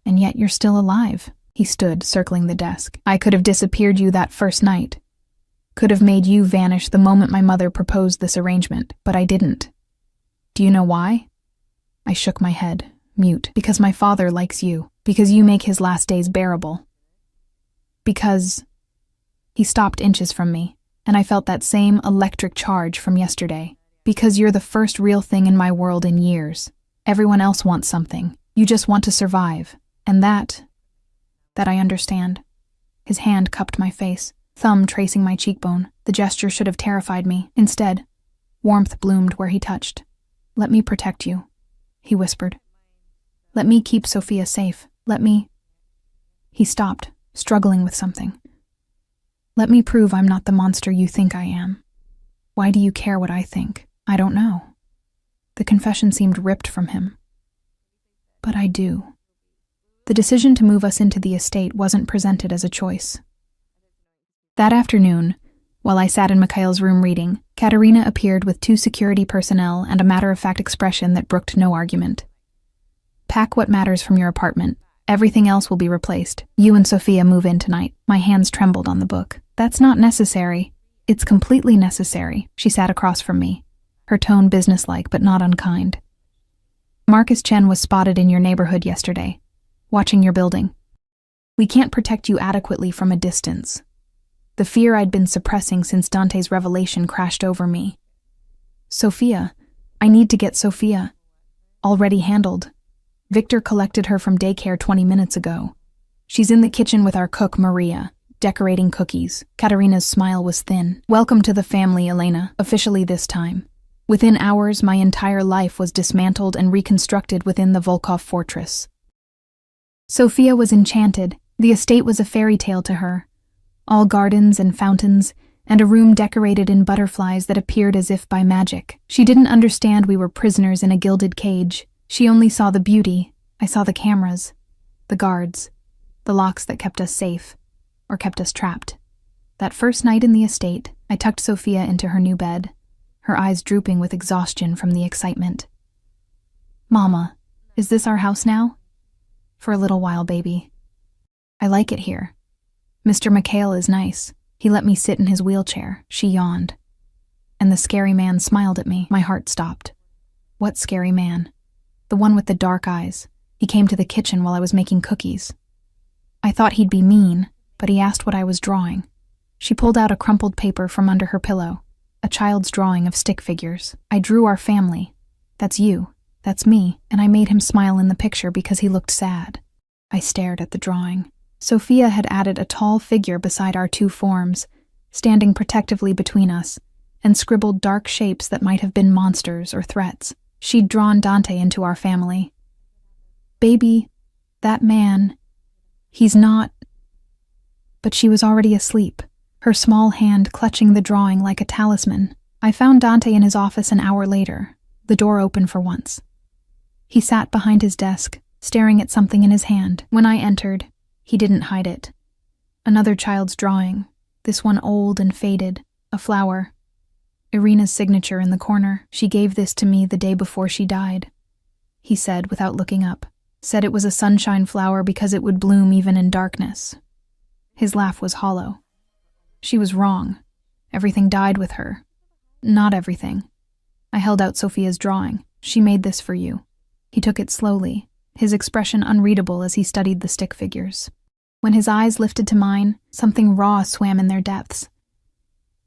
And yet you're still alive. He stood, circling the desk. I could have disappeared you that first night. Could have made you vanish the moment my mother proposed this arrangement, but I didn't. Do you know why? I shook my head, mute. Because my father likes you. Because you make his last days bearable. Because... He stopped inches from me, and I felt that same electric charge from yesterday. Because you're the first real thing in my world in years. Everyone else wants something. You just want to survive. And that I understand. His hand cupped my face, thumb tracing my cheekbone. The gesture should have terrified me. Instead, warmth bloomed where he touched. Let me protect you, he whispered. Let me keep Sophia safe. Let me... He stopped, struggling with something. Let me prove I'm not the monster you think I am. Why do you care what I think? I don't know. The confession seemed ripped from him. But I do. The decision to move us into the estate wasn't presented as a choice. That afternoon, while I sat in Mikhail's room reading, Katerina appeared with 2 security personnel and a matter-of-fact expression that brooked no argument. Pack what matters from your apartment. Everything else will be replaced. You and Sophia move in tonight. My hands trembled on the book. That's not necessary. It's completely necessary. She sat across from me, her tone businesslike but not unkind. Marcus Chen was spotted in your neighborhood yesterday, watching your building. We can't protect you adequately from a distance. The fear I'd been suppressing since Dante's revelation crashed over me. Sophia. I need to get Sophia. Already handled. Victor collected her from daycare 20 minutes ago. She's in the kitchen with our cook, Maria, decorating cookies. Katerina's smile was thin. Welcome to the family, Elena, officially this time. Within hours, my entire life was dismantled and reconstructed within the Volkov fortress. Sophia was enchanted. The estate was a fairy tale to her. All gardens and fountains, and a room decorated in butterflies that appeared as if by magic. She didn't understand we were prisoners in a gilded cage. She only saw the beauty. I saw the cameras, the guards, the locks that kept us safe, or kept us trapped. That first night in the estate, I tucked Sophia into her new bed, her eyes drooping with exhaustion from the excitement. Mama, is this our house now? For a little while, baby. I like it here. Mr. Mikhail is nice. He let me sit in his wheelchair. She yawned. And the scary man smiled at me. My heart stopped. What scary man? The one with the dark eyes. He came to the kitchen while I was making cookies. I thought he'd be mean, but he asked what I was drawing. She pulled out a crumpled paper from under her pillow, a child's drawing of stick figures. I drew our family. That's you. That's me. And I made him smile in the picture because he looked sad. I stared at the drawing. Sophia had added a tall figure beside our 2 forms, standing protectively between us, and scribbled dark shapes that might have been monsters or threats. She'd drawn Dante into our family. Baby, that man, he's not... But she was already asleep, her small hand clutching the drawing like a talisman. I found Dante in his office an hour later, the door open for once. He sat behind his desk, staring at something in his hand. When I entered, he didn't hide it. Another child's drawing, this one old and faded, a flower. Irina's signature in the corner. She gave this to me the day before she died. He said without looking up. Said it was a sunshine flower because it would bloom even in darkness. His laugh was hollow. She was wrong. Everything died with her. Not everything. I held out Sophia's drawing. She made this for you. He took it slowly, his expression unreadable as he studied the stick figures. When his eyes lifted to mine, something raw swam in their depths.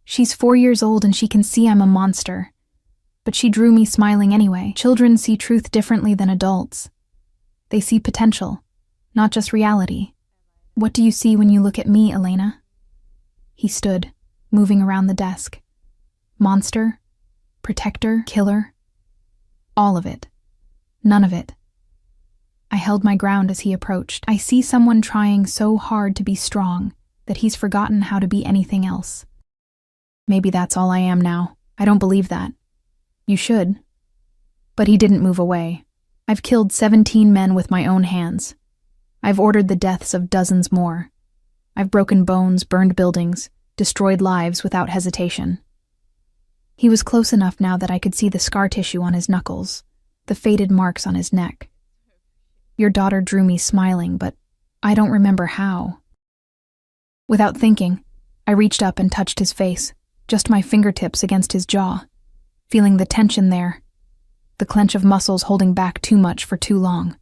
She's 4 years old and she can see I'm a monster. But she drew me smiling anyway. Children see truth differently than adults. They see potential, not just reality. What do you see when you look at me, Elena? He stood, moving around the desk. Monster? Protector? Killer? All of it. None of it. I held my ground as he approached. I see someone trying so hard to be strong that he's forgotten how to be anything else. Maybe that's all I am now. I don't believe that. You should. But he didn't move away. I've killed 17 men with my own hands. I've ordered the deaths of dozens more. I've broken bones, burned buildings, destroyed lives without hesitation. He was close enough now that I could see the scar tissue on his knuckles, the faded marks on his neck. Your daughter drew me smiling, but I don't remember how. Without thinking, I reached up and touched his face, just my fingertips against his jaw, feeling the tension there, the clench of muscles holding back too much for too long.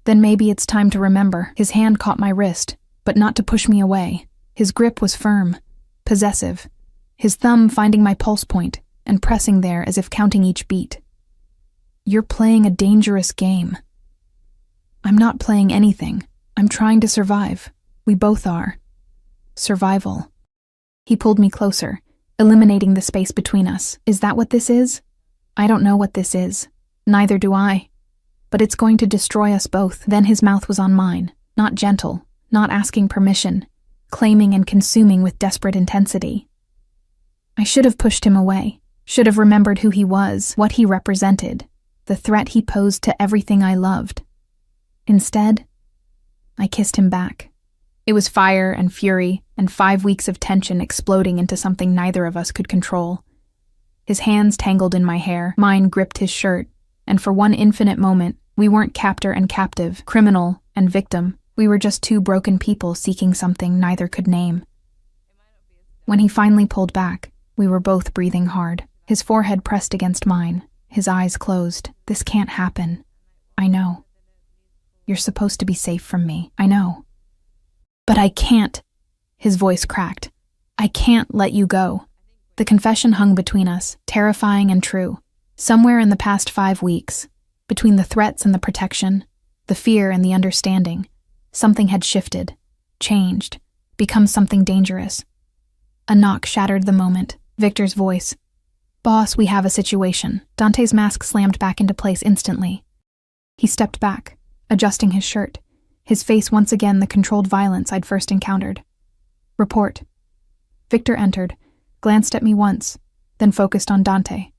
Then maybe it's time to remember. His hand caught my wrist, but not to push me away. His grip was firm, possessive, his thumb finding my pulse point and pressing there as if counting each beat. You're playing a dangerous game. I'm not playing anything. I'm trying to survive. We both are. Survival. He pulled me closer, eliminating the space between us. Is that what this is? I don't know what this is. Neither do I. But it's going to destroy us both. Then his mouth was on mine, not gentle, not asking permission, claiming and consuming with desperate intensity. I should have pushed him away, should have remembered who he was, what he represented, the threat he posed to everything I loved. Instead, I kissed him back. It was fire and fury and 5 weeks of tension exploding into something neither of us could control. His hands tangled in my hair, mine gripped his shirt, and for one infinite moment, we weren't captor and captive, criminal and victim. We were just two broken people seeking something neither could name. When he finally pulled back, we were both breathing hard. His forehead pressed against mine, his eyes closed. This can't happen. I know. You're supposed to be safe from me. I know. But I can't. His voice cracked. I can't let you go. The confession hung between us, terrifying and true. Somewhere in the past 5 weeks, between the threats and the protection, the fear and the understanding, something had shifted, changed, become something dangerous. A knock shattered the moment. Victor's voice. Boss, we have a situation. Dante's mask slammed back into place instantly. He stepped back, adjusting his shirt, his face once again the controlled violence I'd first encountered. Report. Victor entered, glanced at me once, then focused on Dante.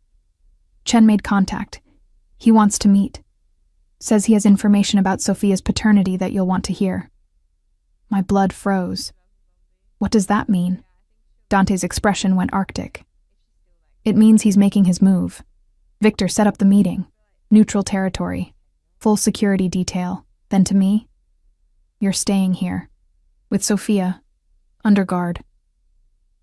Chen made contact. He wants to meet. Says he has information about Sophia's paternity that you'll want to hear. My blood froze. What does that mean? Dante's expression went arctic. It means he's making his move. Victor set up the meeting. Neutral territory. Full security detail. Then to me, you're staying here. With Sophia. Under guard.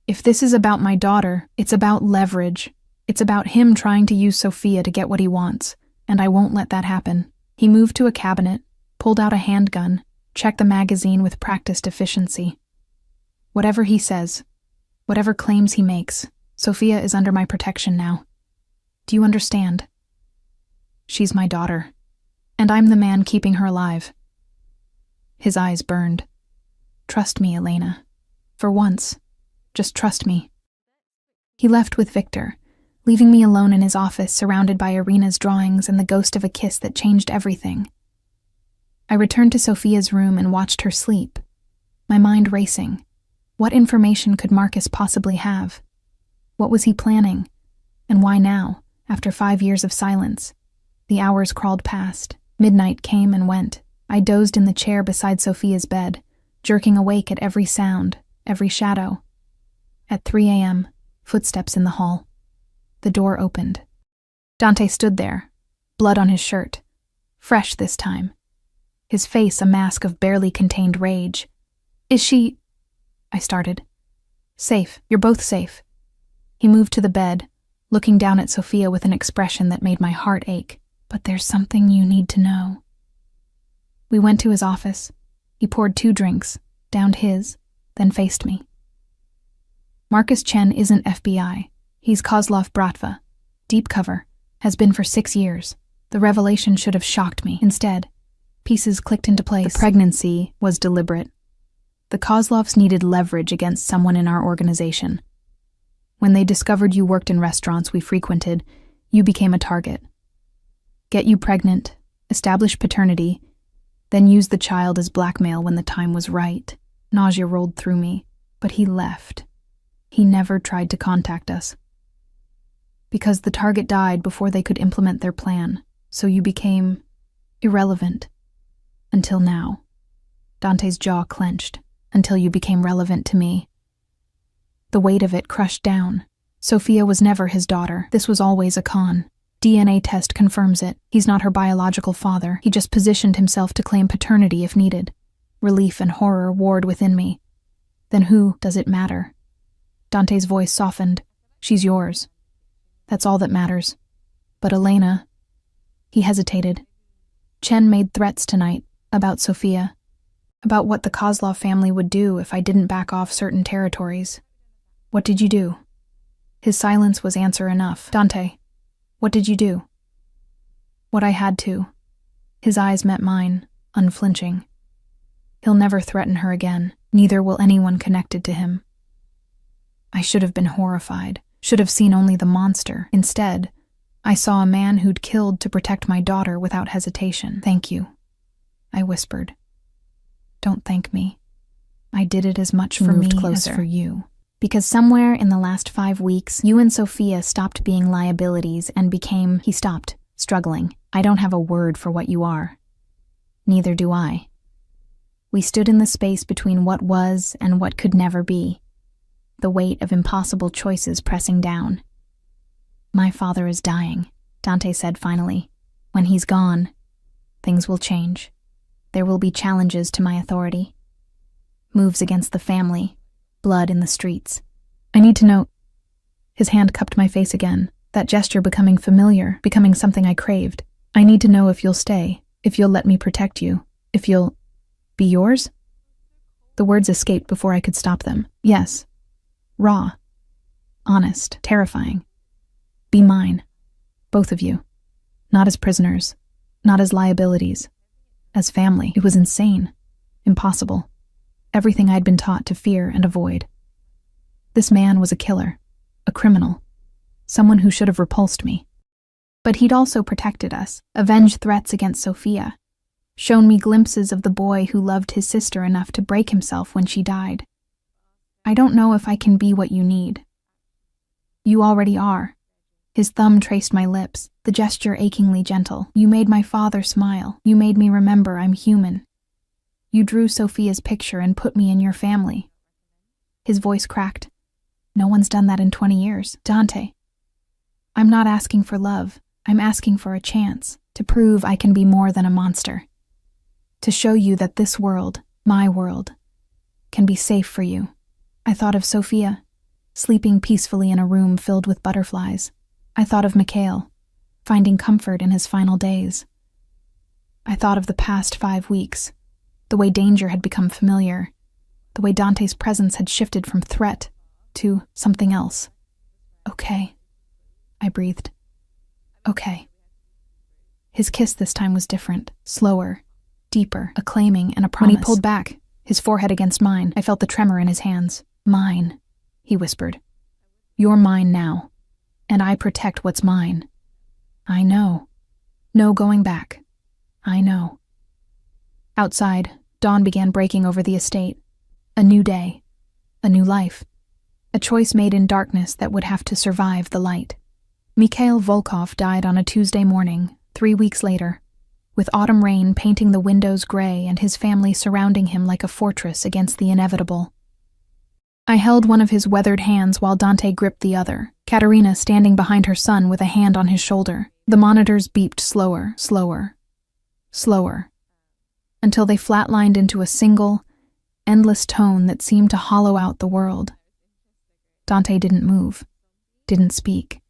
If this is about my daughter, it's about leverage. It's about him trying to use Sophia to get what he wants, and I won't let that happen. He moved to a cabinet, pulled out a handgun, checked the magazine with practiced efficiency. Whatever he says, whatever claims he makes, Sophia is under my protection now. Do you understand? She's my daughter, and I'm the man keeping her alive. His eyes burned. Trust me, Elena. For once, just trust me. He left with Victor, leaving me alone in his office surrounded by Irina's drawings and the ghost of a kiss that changed everything. I returned to Sophia's room and watched her sleep, my mind racing. What information could Marcus possibly have? What was he planning? And why now, after 5 years of silence? The hours crawled past. Midnight came and went. I dozed in the chair beside Sophia's bed, jerking awake at every sound, every shadow. At 3 a.m., footsteps in the hall. The door opened. Dante stood there, blood on his shirt, fresh this time. His face a mask of barely contained rage. Is she... I started. Safe. You're both safe. He moved to the bed, looking down at Sophia with an expression that made my heart ache. But there's something you need to know. We went to his office. He poured 2 drinks, downed his, then faced me. Marcus Chen isn't FBI. He's Kozlov Bratva. Deep cover. Has been for 6 years. The revelation should have shocked me. Instead, pieces clicked into place. The pregnancy was deliberate. The Kozlovs needed leverage against someone in our organization. When they discovered you worked in restaurants we frequented, you became a target. Get you pregnant, establish paternity, then use the child as blackmail when the time was right. Nausea rolled through me, but he left. He never tried to contact us. Because the target died before they could implement their plan, so you became irrelevant. Until now. Dante's jaw clenched. until you became relevant to me. The weight of it crushed down. Sophia was never his daughter. This was always a con. DNA test confirms it. He's not her biological father. He just positioned himself to claim paternity if needed. Relief and horror warred within me. Then who does it matter? Dante's voice softened. She's yours. That's all that matters. But Elena... He hesitated. Chen made threats tonight about Sophia, about what the Kozlov family would do if I didn't back off certain territories. What did you do? His silence was answer enough. Dante, what did you do? What I had to. His eyes met mine, unflinching. He'll never threaten her again. Neither will anyone connected to him. I should have been horrified, should have seen only the monster. Instead, I saw a man who'd killed to protect my daughter without hesitation. Thank you, I whispered. Don't thank me. I did it as much for me as for you. Because somewhere in the last 5 weeks, you and Sophia stopped being liabilities and became... He stopped, struggling. I don't have a word for what you are. Neither do I. We stood in the space between what was and what could never be. The weight of impossible choices pressing down. My father is dying, Dante said finally. When he's gone, things will change. There will be challenges to my authority. Moves against the family. Blood in the streets. I need to know... His hand cupped my face again, that gesture becoming familiar, becoming something I craved. I need to know if you'll stay, if you'll let me protect you, if you'll... be yours? The words escaped before I could stop them. Yes. Raw. Honest. Terrifying. Be mine. Both of you. Not as prisoners. Not as liabilities. As family. It was insane. Impossible. Everything I'd been taught to fear and avoid. This man was a killer. A criminal. Someone who should have repulsed me. But he'd also protected us, avenged threats against Sophia, shown me glimpses of the boy who loved his sister enough to break himself when she died. I don't know if I can be what you need. You already are. His thumb traced my lips, the gesture achingly gentle. You made my father smile. You made me remember I'm human. You drew Sophia's picture and put me in your family. His voice cracked. No one's done that in 20 years. Dante, I'm not asking for love. I'm asking for a chance to prove I can be more than a monster. To show you that this world, my world, can be safe for you. I thought of Sophia, sleeping peacefully in a room filled with butterflies. I thought of Mikhail, finding comfort in his final days. I thought of the past 5 weeks, the way danger had become familiar, the way Dante's presence had shifted from threat to something else. Okay, I breathed. Okay. His kiss this time was different, slower, deeper, a claiming and a promise. When he pulled back, his forehead against mine, I felt the tremor in his hands. Mine, he whispered. You're mine now. And I protect what's mine. I know. No going back. I know. Outside, dawn began breaking over the estate. A new day. A new life. A choice made in darkness that would have to survive the light. Mikhail Volkov died on a Tuesday morning, 3 weeks later, with autumn rain painting the windows gray and his family surrounding him like a fortress against the inevitable. I held one of his weathered hands while Dante gripped the other, Katerina standing behind her son with a hand on his shoulder. The monitors beeped slower, slower, slower, until they flatlined into a single, endless tone that seemed to hollow out the world. Dante didn't move, didn't speak,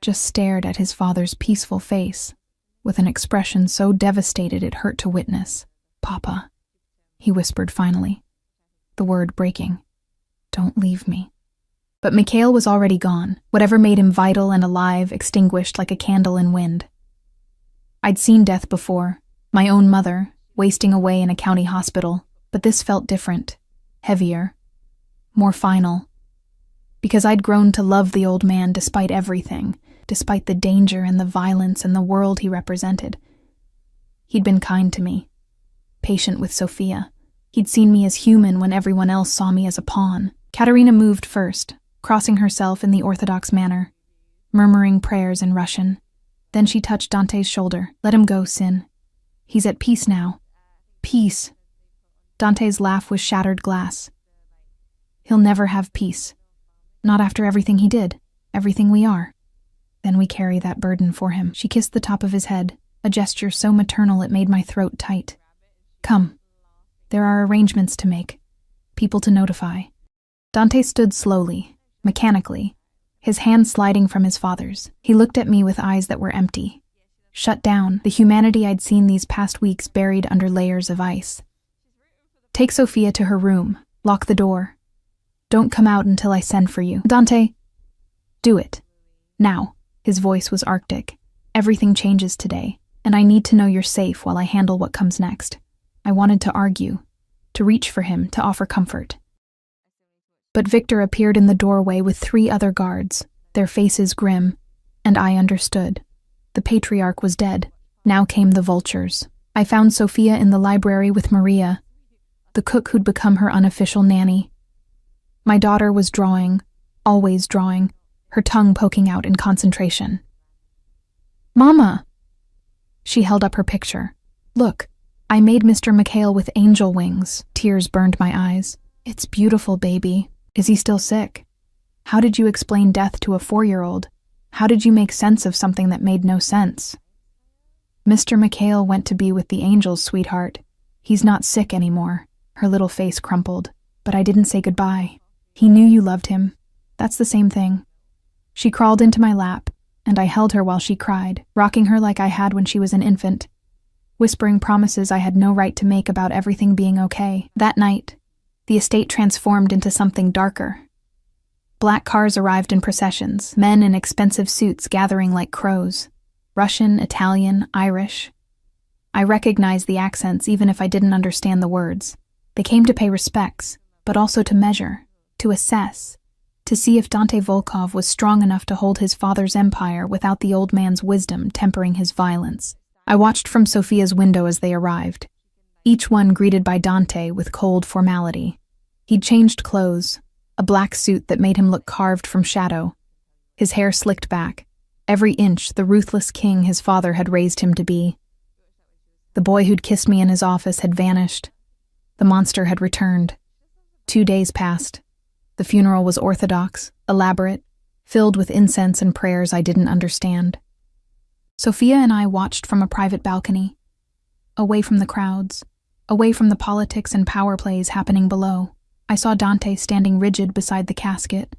just stared at his father's peaceful face, with an expression so devastated it hurt to witness. Papa, he whispered finally, the word breaking. Don't leave me. But Mikhail was already gone. Whatever made him vital and alive extinguished like a candle in wind. I'd seen death before, my own mother, wasting away in a county hospital, but this felt different, heavier, more final. Because I'd grown to love the old man despite everything, despite the danger and the violence and the world he represented. He'd been kind to me, patient with Sophia. He'd seen me as human when everyone else saw me as a pawn. Katerina moved first, crossing herself in the orthodox manner, murmuring prayers in Russian. Then she touched Dante's shoulder. Let him go, Sin. He's at peace now. Peace. Dante's laugh was shattered glass. He'll never have peace. Not after everything he did, everything we are. Then we carry that burden for him. She kissed the top of his head, a gesture so maternal it made my throat tight. Come. There are arrangements to make. People to notify. Dante stood slowly, mechanically, his hand sliding from his father's. He looked at me with eyes that were empty. Shut down, the humanity I'd seen these past weeks buried under layers of ice. Take Sophia to her room. Lock the door. Don't come out until I send for you. Dante, do it. Now. His voice was arctic. Everything changes today, and I need to know you're safe while I handle what comes next. I wanted to argue, to reach for him, to offer comfort. But Victor appeared in the doorway with 3 other guards, their faces grim, and I understood. The patriarch was dead. Now came the vultures. I found Sophia in the library with Maria, the cook who'd become her unofficial nanny. My daughter was drawing, always drawing, her tongue poking out in concentration. Mama! She held up her picture. Look, I made Mr. McHale with angel wings. Tears burned my eyes. It's beautiful, baby. Is he still sick? How did you explain death to a 4-year-old? How did you make sense of something that made no sense? Mr. McHale went to be with the angels, sweetheart. He's not sick anymore. Her little face crumpled. But I didn't say goodbye. He knew you loved him. That's the same thing. She crawled into my lap, and I held her while she cried, rocking her like I had when she was an infant, whispering promises I had no right to make about everything being okay. That night, the estate transformed into something darker. Black cars arrived in processions, men in expensive suits gathering like crows. Russian, Italian, Irish. I recognized the accents even if I didn't understand the words. They came to pay respects, but also to measure, to assess, to see if Dante Volkov was strong enough to hold his father's empire without the old man's wisdom tempering his violence. I watched from Sophia's window as they arrived, each one greeted by Dante with cold formality. He'd changed clothes, a black suit that made him look carved from shadow, his hair slicked back, every inch the ruthless king his father had raised him to be. The boy who'd kissed me in his office had vanished. The monster had returned. 2 days passed. The funeral was orthodox, elaborate, filled with incense and prayers I didn't understand. Sophia and I watched from a private balcony, away from the crowds, away from the politics and power plays happening below. I saw Dante standing rigid beside the casket,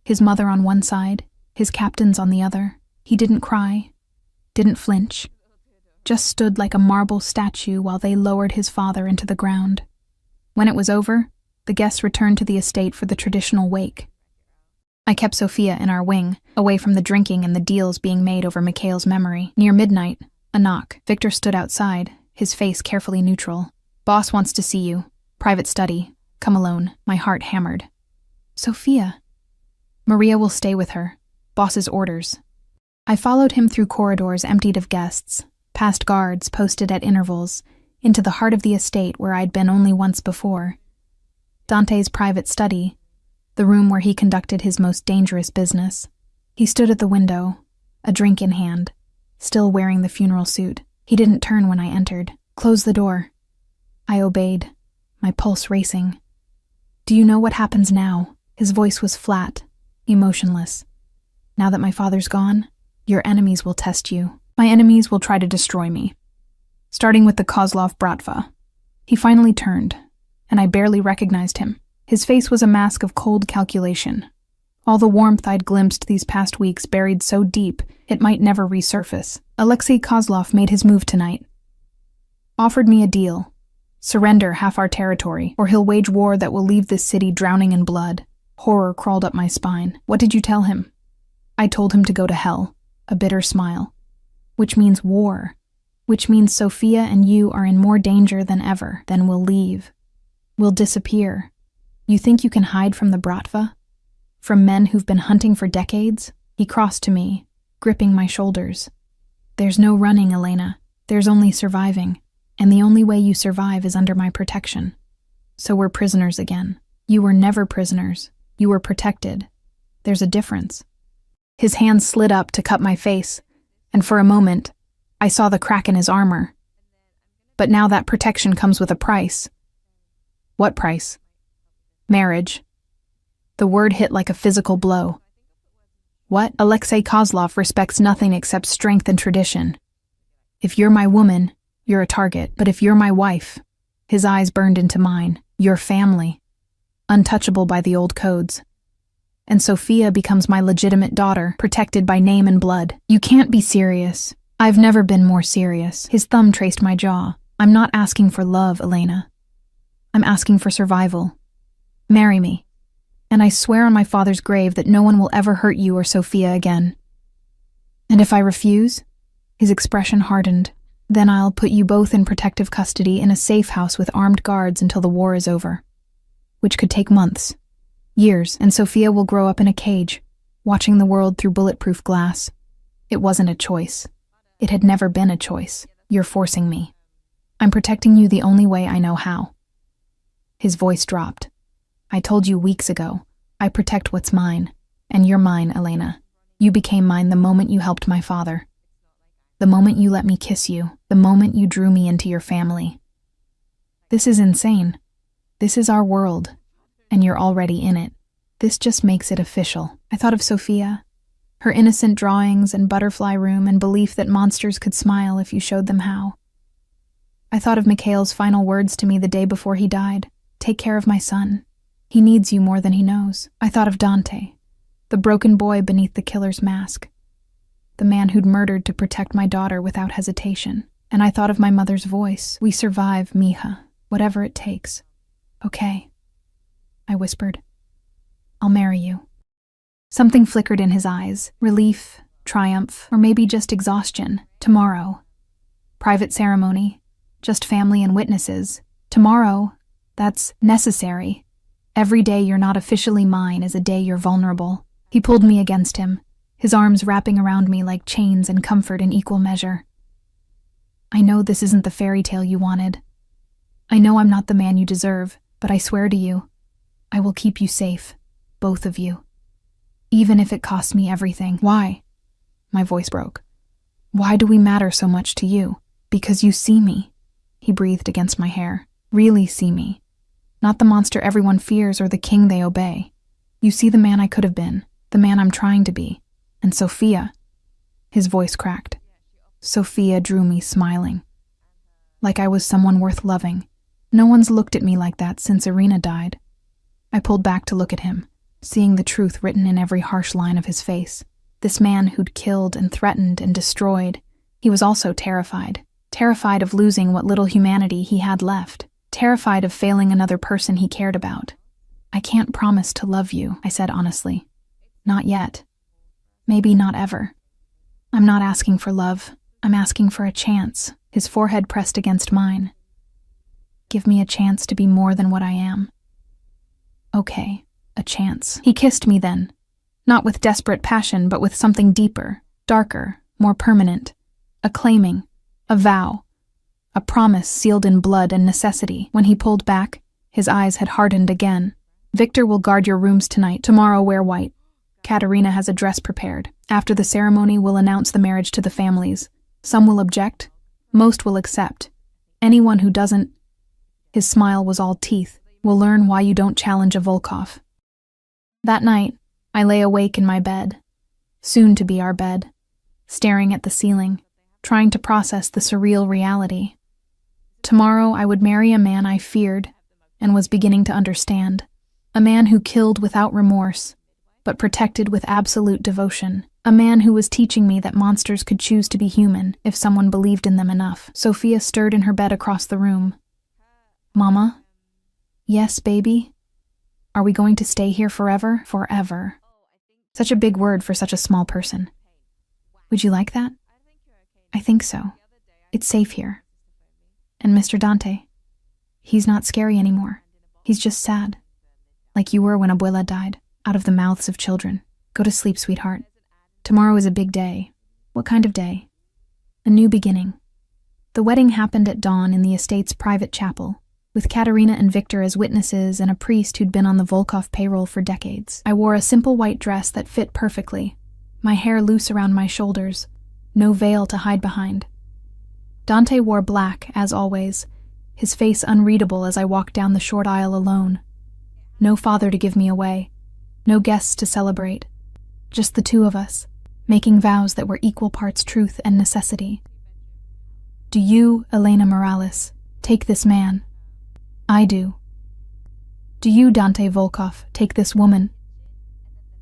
his mother on one side, his captains on the other. He didn't cry, didn't flinch, just stood like a marble statue while they lowered his father into the ground. When it was over, the guests returned to the estate for the traditional wake. I kept Sophia in our wing, away from the drinking and the deals being made over Mikhail's memory. Near midnight, a knock. Victor stood outside, his face carefully neutral. Boss wants to see you. Private study. Come alone. My heart hammered. Sophia. Maria will stay with her. Boss's orders. I followed him through corridors emptied of guests, past guards posted at intervals, into the heart of the estate where I'd been only once before. Dante's private study, the room where he conducted his most dangerous business. He stood at the window, a drink in hand, still wearing the funeral suit. He didn't turn when I entered. Close the door. I obeyed, my pulse racing. Do you know what happens now? His voice was flat, emotionless. Now that my father's gone, your enemies will test you. My enemies will try to destroy me. Starting with the Kozlov Bratva. He finally turned, and I barely recognized him. His face was a mask of cold calculation. All the warmth I'd glimpsed these past weeks buried so deep it might never resurface. Alexei Kozlov made his move tonight. Offered me a deal. Surrender half our territory, or he'll wage war that will leave this city drowning in blood. Horror crawled up my spine. What did you tell him? I told him to go to hell. A bitter smile. Which means war. Which means Sophia and you are in more danger than ever. Then we'll leave. We'll disappear. You think you can hide from the Bratva? From men who've been hunting for decades? He crossed to me, gripping my shoulders. There's no running, Elena. There's only surviving. And the only way you survive is under my protection. So we're prisoners again. You were never prisoners. You were protected. There's a difference. His hand slid up to cut my face, and for a moment, I saw the crack in his armor. But now that protection comes with a price. What price? Marriage. The word hit like a physical blow. What? Alexei Kozlov respects nothing except strength and tradition. If you're my woman, you're a target. But if you're my wife, his eyes burned into mine, your family, untouchable by the old codes. And Sophia becomes my legitimate daughter, protected by name and blood. You can't be serious. I've never been more serious. His thumb traced my jaw. I'm not asking for love, Elena. I'm asking for survival. Marry me. And I swear on my father's grave that no one will ever hurt you or Sophia again. And if I refuse? His expression hardened. Then I'll put you both in protective custody in a safe house with armed guards until the war is over. Which could take months, years, and Sophia will grow up in a cage, watching the world through bulletproof glass. It wasn't a choice. It had never been a choice. You're forcing me. I'm protecting you the only way I know how. His voice dropped. I told you weeks ago, I protect what's mine, and you're mine, Elena. You became mine the moment you helped my father. The moment you let me kiss you, the moment you drew me into your family. This is insane. This is our world, and you're already in it. This just makes it official. I thought of Sophia, her innocent drawings and butterfly room and belief that monsters could smile if you showed them how. I thought of Mikhail's final words to me the day before he died. Take care of my son. He needs you more than he knows. I thought of Dante, the broken boy beneath the killer's mask, the man who'd murdered to protect my daughter without hesitation. And I thought of my mother's voice. We survive, Mija, whatever it takes. Okay, I whispered. I'll marry you. Something flickered in his eyes. Relief, triumph, or maybe just exhaustion. Tomorrow. Private ceremony. Just family and witnesses. Tomorrow. That's necessary. Every day you're not officially mine is a day you're vulnerable. He pulled me against him, his arms wrapping around me like chains and comfort in equal measure. I know this isn't the fairy tale you wanted. I know I'm not the man you deserve, but I swear to you, I will keep you safe, both of you. Even if it costs me everything. Why? My voice broke. Why do we matter so much to you? Because you see me. He breathed against my hair. Really see me. Not the monster everyone fears or the king they obey. You see the man I could have been, the man I'm trying to be. And Sophia. His voice cracked. Sophia drew me smiling. Like I was someone worth loving. No one's looked at me like that since Irina died. I pulled back to look at him, seeing the truth written in every harsh line of his face. This man who'd killed and threatened and destroyed. He was also terrified. Terrified of losing what little humanity he had left. Terrified of failing another person he cared about. I can't promise to love you, I said honestly. Not yet. Maybe not ever. I'm not asking for love. I'm asking for a chance. His forehead pressed against mine. Give me a chance to be more than what I am. Okay, a chance. He kissed me then. Not with desperate passion, but with something deeper, darker, more permanent. A claiming, a vow. A promise sealed in blood and necessity. When he pulled back, his eyes had hardened again. Victor will guard your rooms tonight. Tomorrow wear white. Katerina has a dress prepared. After the ceremony, we'll announce the marriage to the families. Some will object. Most will accept. Anyone who doesn't... His smile was all teeth. Will learn why you don't challenge a Volkov. That night, I lay awake in my bed. Soon to be our bed. Staring at the ceiling. Trying to process the surreal reality. Tomorrow I would marry a man I feared and was beginning to understand. A man who killed without remorse, but protected with absolute devotion. A man who was teaching me that monsters could choose to be human if someone believed in them enough. Sophia stirred in her bed across the room. Mama? Yes, baby? Are we going to stay here forever? Forever. Such a big word for such a small person. Would you like that? I think so. It's safe here. And Mr. Dante? He's not scary anymore. He's just sad. Like you were when Abuela died, out of the mouths of children. Go to sleep, sweetheart. Tomorrow is a big day. What kind of day? A new beginning. The wedding happened at dawn in the estate's private chapel, with Katerina and Victor as witnesses and a priest who'd been on the Volkov payroll for decades. I wore a simple white dress that fit perfectly, my hair loose around my shoulders, no veil to hide behind. Dante wore black, as always, his face unreadable as I walked down the short aisle alone. No father to give me away, no guests to celebrate, just the two of us, making vows that were equal parts truth and necessity. Do you, Elena Morales, take this man? I do. Do you, Dante Volkov, take this woman?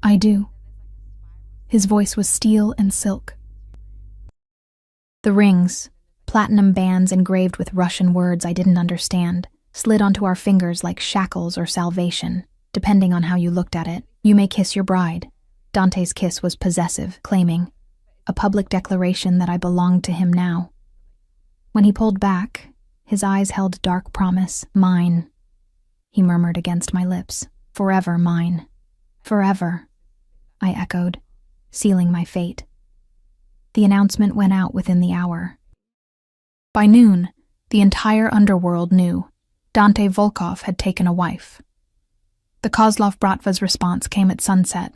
I do. His voice was steel and silk. The rings, platinum bands engraved with Russian words I didn't understand, slid onto our fingers like shackles or salvation, depending on how you looked at it. You may kiss your bride. Dante's kiss was possessive, claiming, a public declaration that I belonged to him now. When he pulled back, his eyes held dark promise, mine. He murmured against my lips, forever mine. Forever, I echoed, sealing my fate. The announcement went out within the hour. By noon, the entire underworld knew Dante Volkov had taken a wife. The Kozlov Bratva's response came at sunset.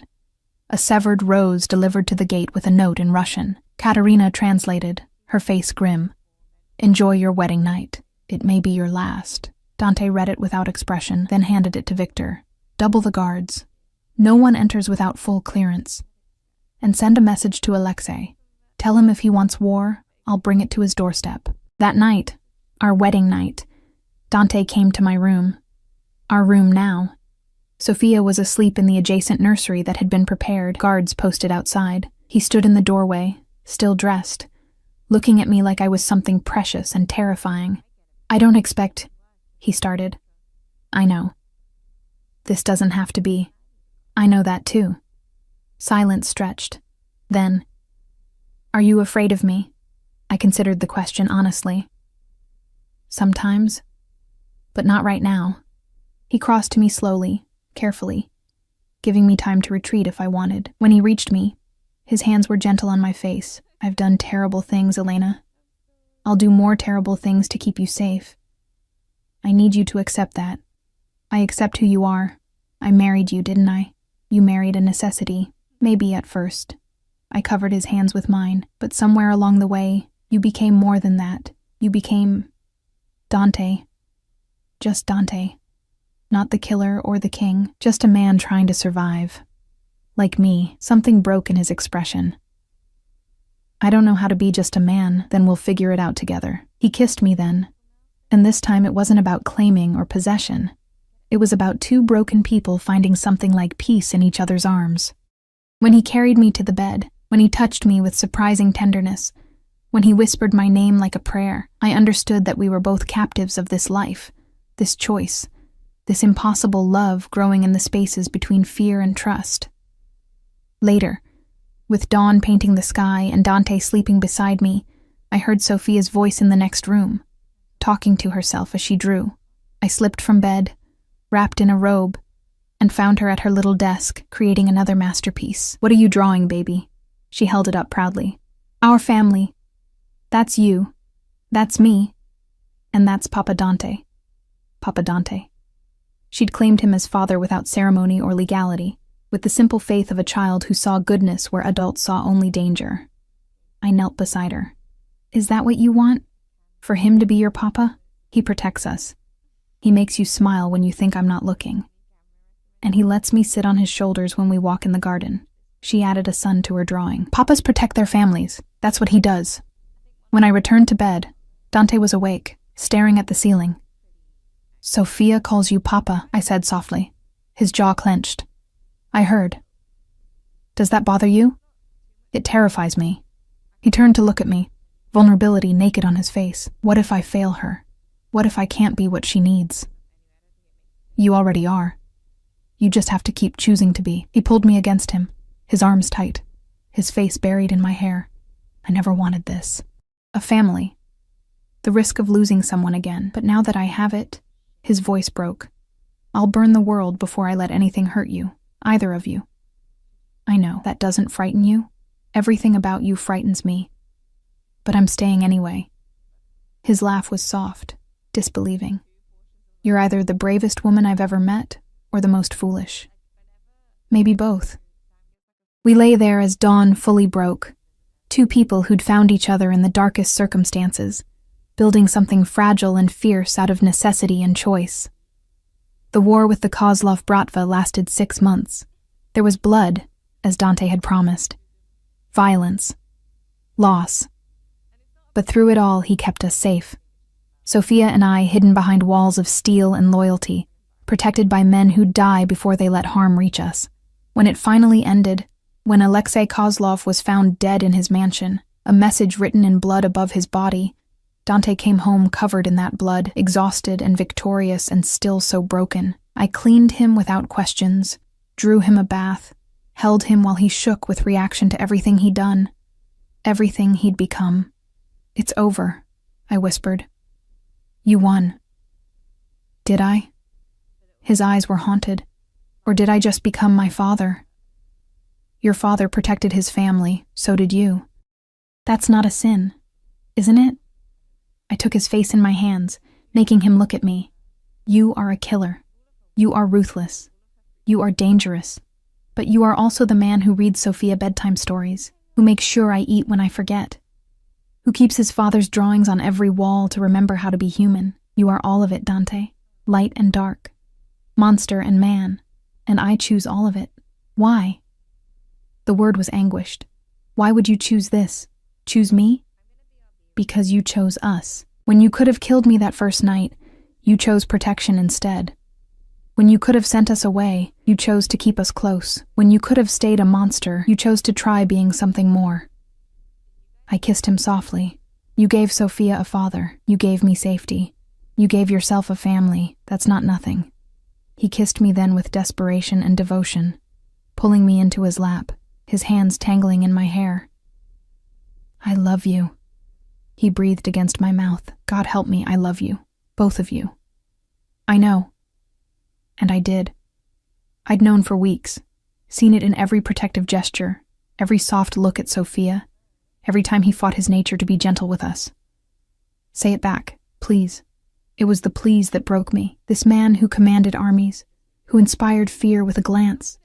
A severed rose delivered to the gate with a note in Russian. Katerina translated, her face grim. Enjoy your wedding night. It may be your last. Dante read it without expression, then handed it to Victor. Double the guards. No one enters without full clearance. And send a message to Alexei. Tell him if he wants war, I'll bring it to his doorstep. That night, our wedding night, Dante came to my room. Our room now. Sophia was asleep in the adjacent nursery that had been prepared, guards posted outside. He stood in the doorway, still dressed, looking at me like I was something precious and terrifying. I don't expect, he started. I know. This doesn't have to be. I know that too. Silence stretched. Then, are you afraid of me? I considered the question honestly. Sometimes, but not right now. He crossed to me slowly, carefully, giving me time to retreat if I wanted. When he reached me, his hands were gentle on my face. I've done terrible things, Elena. I'll do more terrible things to keep you safe. I need you to accept that. I accept who you are. I married you, didn't I? You married a necessity, maybe at first. I covered his hands with mine, but somewhere along the way, you became more than that. You became Dante. Just Dante. Not the killer or the king, just a man trying to survive. Like me, something broke in his expression. I don't know how to be just a man, then we'll figure it out together. He kissed me then, and this time it wasn't about claiming or possession. It was about two broken people finding something like peace in each other's arms. When he carried me to the bed, when he touched me with surprising tenderness, when he whispered my name like a prayer, I understood that we were both captives of this life, this choice, this impossible love growing in the spaces between fear and trust. Later, with dawn painting the sky and Dante sleeping beside me, I heard Sophia's voice in the next room, talking to herself as she drew. I slipped from bed, wrapped in a robe, and found her at her little desk, creating another masterpiece. What are you drawing, baby? She held it up proudly. Our family. That's you. That's me. And that's Papa Dante. Papa Dante. She'd claimed him as father without ceremony or legality, with the simple faith of a child who saw goodness where adults saw only danger. I knelt beside her. Is that what you want? For him to be your papa? He protects us. He makes you smile when you think I'm not looking. And he lets me sit on his shoulders when we walk in the garden. She added a son to her drawing. Papas protect their families. That's what he does. When I returned to bed, Dante was awake, staring at the ceiling. Sophia calls you Papa, I said softly. His jaw clenched. I heard. Does that bother you? It terrifies me. He turned to look at me, vulnerability naked on his face. What if I fail her? What if I can't be what she needs? You already are. You just have to keep choosing to be. He pulled me against him, his arms tight, his face buried in my hair. I never wanted this. A family. The risk of losing someone again. But now that I have it, his voice broke. I'll burn the world before I let anything hurt you, either of you. I know, that doesn't frighten you. Everything about you frightens me. But I'm staying anyway. His laugh was soft, disbelieving. You're either the bravest woman I've ever met, or the most foolish. Maybe both. We lay there as dawn fully broke, two people who'd found each other in the darkest circumstances, building something fragile and fierce out of necessity and choice. The war with the Kozlov Bratva lasted 6 months. There was blood, as Dante had promised. Violence. Loss. But through it all, he kept us safe. Sophia and I hidden behind walls of steel and loyalty, protected by men who'd die before they let harm reach us. When it finally ended, when Alexei Kozlov was found dead in his mansion, a message written in blood above his body, Dante came home covered in that blood, exhausted and victorious and still so broken. I cleaned him without questions, drew him a bath, held him while he shook with reaction to everything he'd done, everything he'd become. "It's over," I whispered. "You won." Did I? His eyes were haunted. Or did I just become my father? Your father protected his family, so did you. That's not a sin, isn't it? I took his face in my hands, making him look at me. You are a killer. You are ruthless. You are dangerous. But you are also the man who reads Sophia bedtime stories, who makes sure I eat when I forget, who keeps his father's drawings on every wall to remember how to be human. You are all of it, Dante. Light and dark. Monster and man. And I choose all of it. Why? The word was anguished. Why would you choose this? Choose me? Because you chose us. When you could have killed me that first night, you chose protection instead. When you could have sent us away, you chose to keep us close. When you could have stayed a monster, you chose to try being something more. I kissed him softly. You gave Sophia a father. You gave me safety. You gave yourself a family. That's not nothing. He kissed me then with desperation and devotion, pulling me into his lap, his hands tangling in my hair. "I love you." He breathed against my mouth. "God help me, I love you. Both of you." "I know." And I did. I'd known for weeks, seen it in every protective gesture, every soft look at Sophia, every time he fought his nature to be gentle with us. "Say it back, please." It was the please that broke me. This man who commanded armies, who inspired fear with a glance,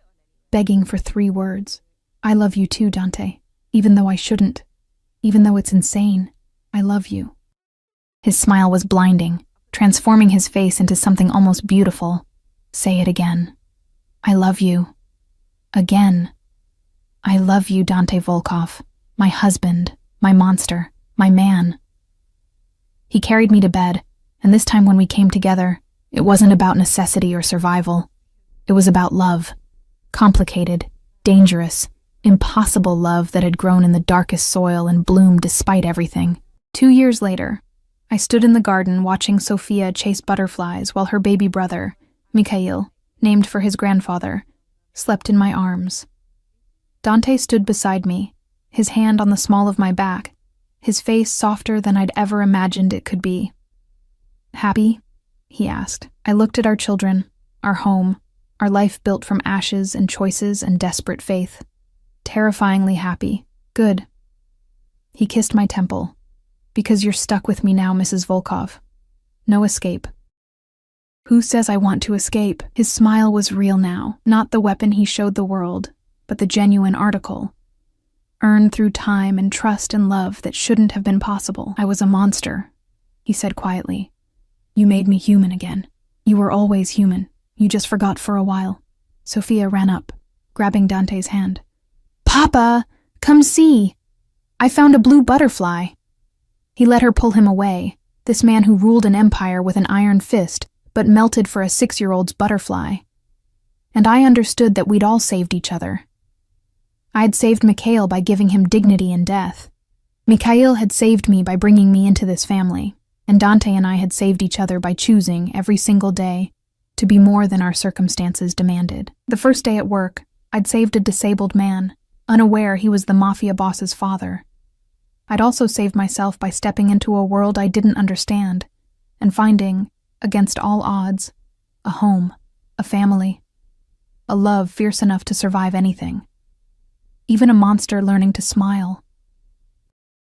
begging for 3 words. "I love you too, Dante, even though I shouldn't, even though it's insane. I love you." His smile was blinding, transforming his face into something almost beautiful. "Say it again. I love you. Again. I love you, Dante Volkov, my husband, my monster, my man." He carried me to bed, and this time when we came together, it wasn't about necessity or survival. It was about love. Complicated, dangerous, impossible love that had grown in the darkest soil and bloomed despite everything. 2 years later, I stood in the garden watching Sophia chase butterflies while her baby brother, Mikhail, named for his grandfather, slept in my arms. Dante stood beside me, his hand on the small of my back, his face softer than I'd ever imagined it could be. "Happy?" he asked. I looked at our children, our home, our life built from ashes and choices and desperate faith. Terrifyingly happy. Good. He kissed my temple. "Because you're stuck with me now, Mrs. Volkov. No escape." "Who says I want to escape?" His smile was real now, not the weapon he showed the world, but the genuine article. Earned through time and trust and love that shouldn't have been possible. "I was a monster," he said quietly. "You made me human again. You were always human. You just forgot for a while." Sophia ran up, grabbing Dante's hand. "Papa, come see! I found a blue butterfly." He let her pull him away, this man who ruled an empire with an iron fist, but melted for a 6-year-old's butterfly. And I understood that we'd all saved each other. I'd saved Mikhail by giving him dignity in death. Mikhail had saved me by bringing me into this family, and Dante and I had saved each other by choosing, every single day, to be more than our circumstances demanded. The first day at work, I'd saved a disabled man, unaware he was the Mafia boss's father. I'd also saved myself by stepping into a world I didn't understand, and finding, against all odds, a home, a family, a love fierce enough to survive anything. Even a monster learning to smile.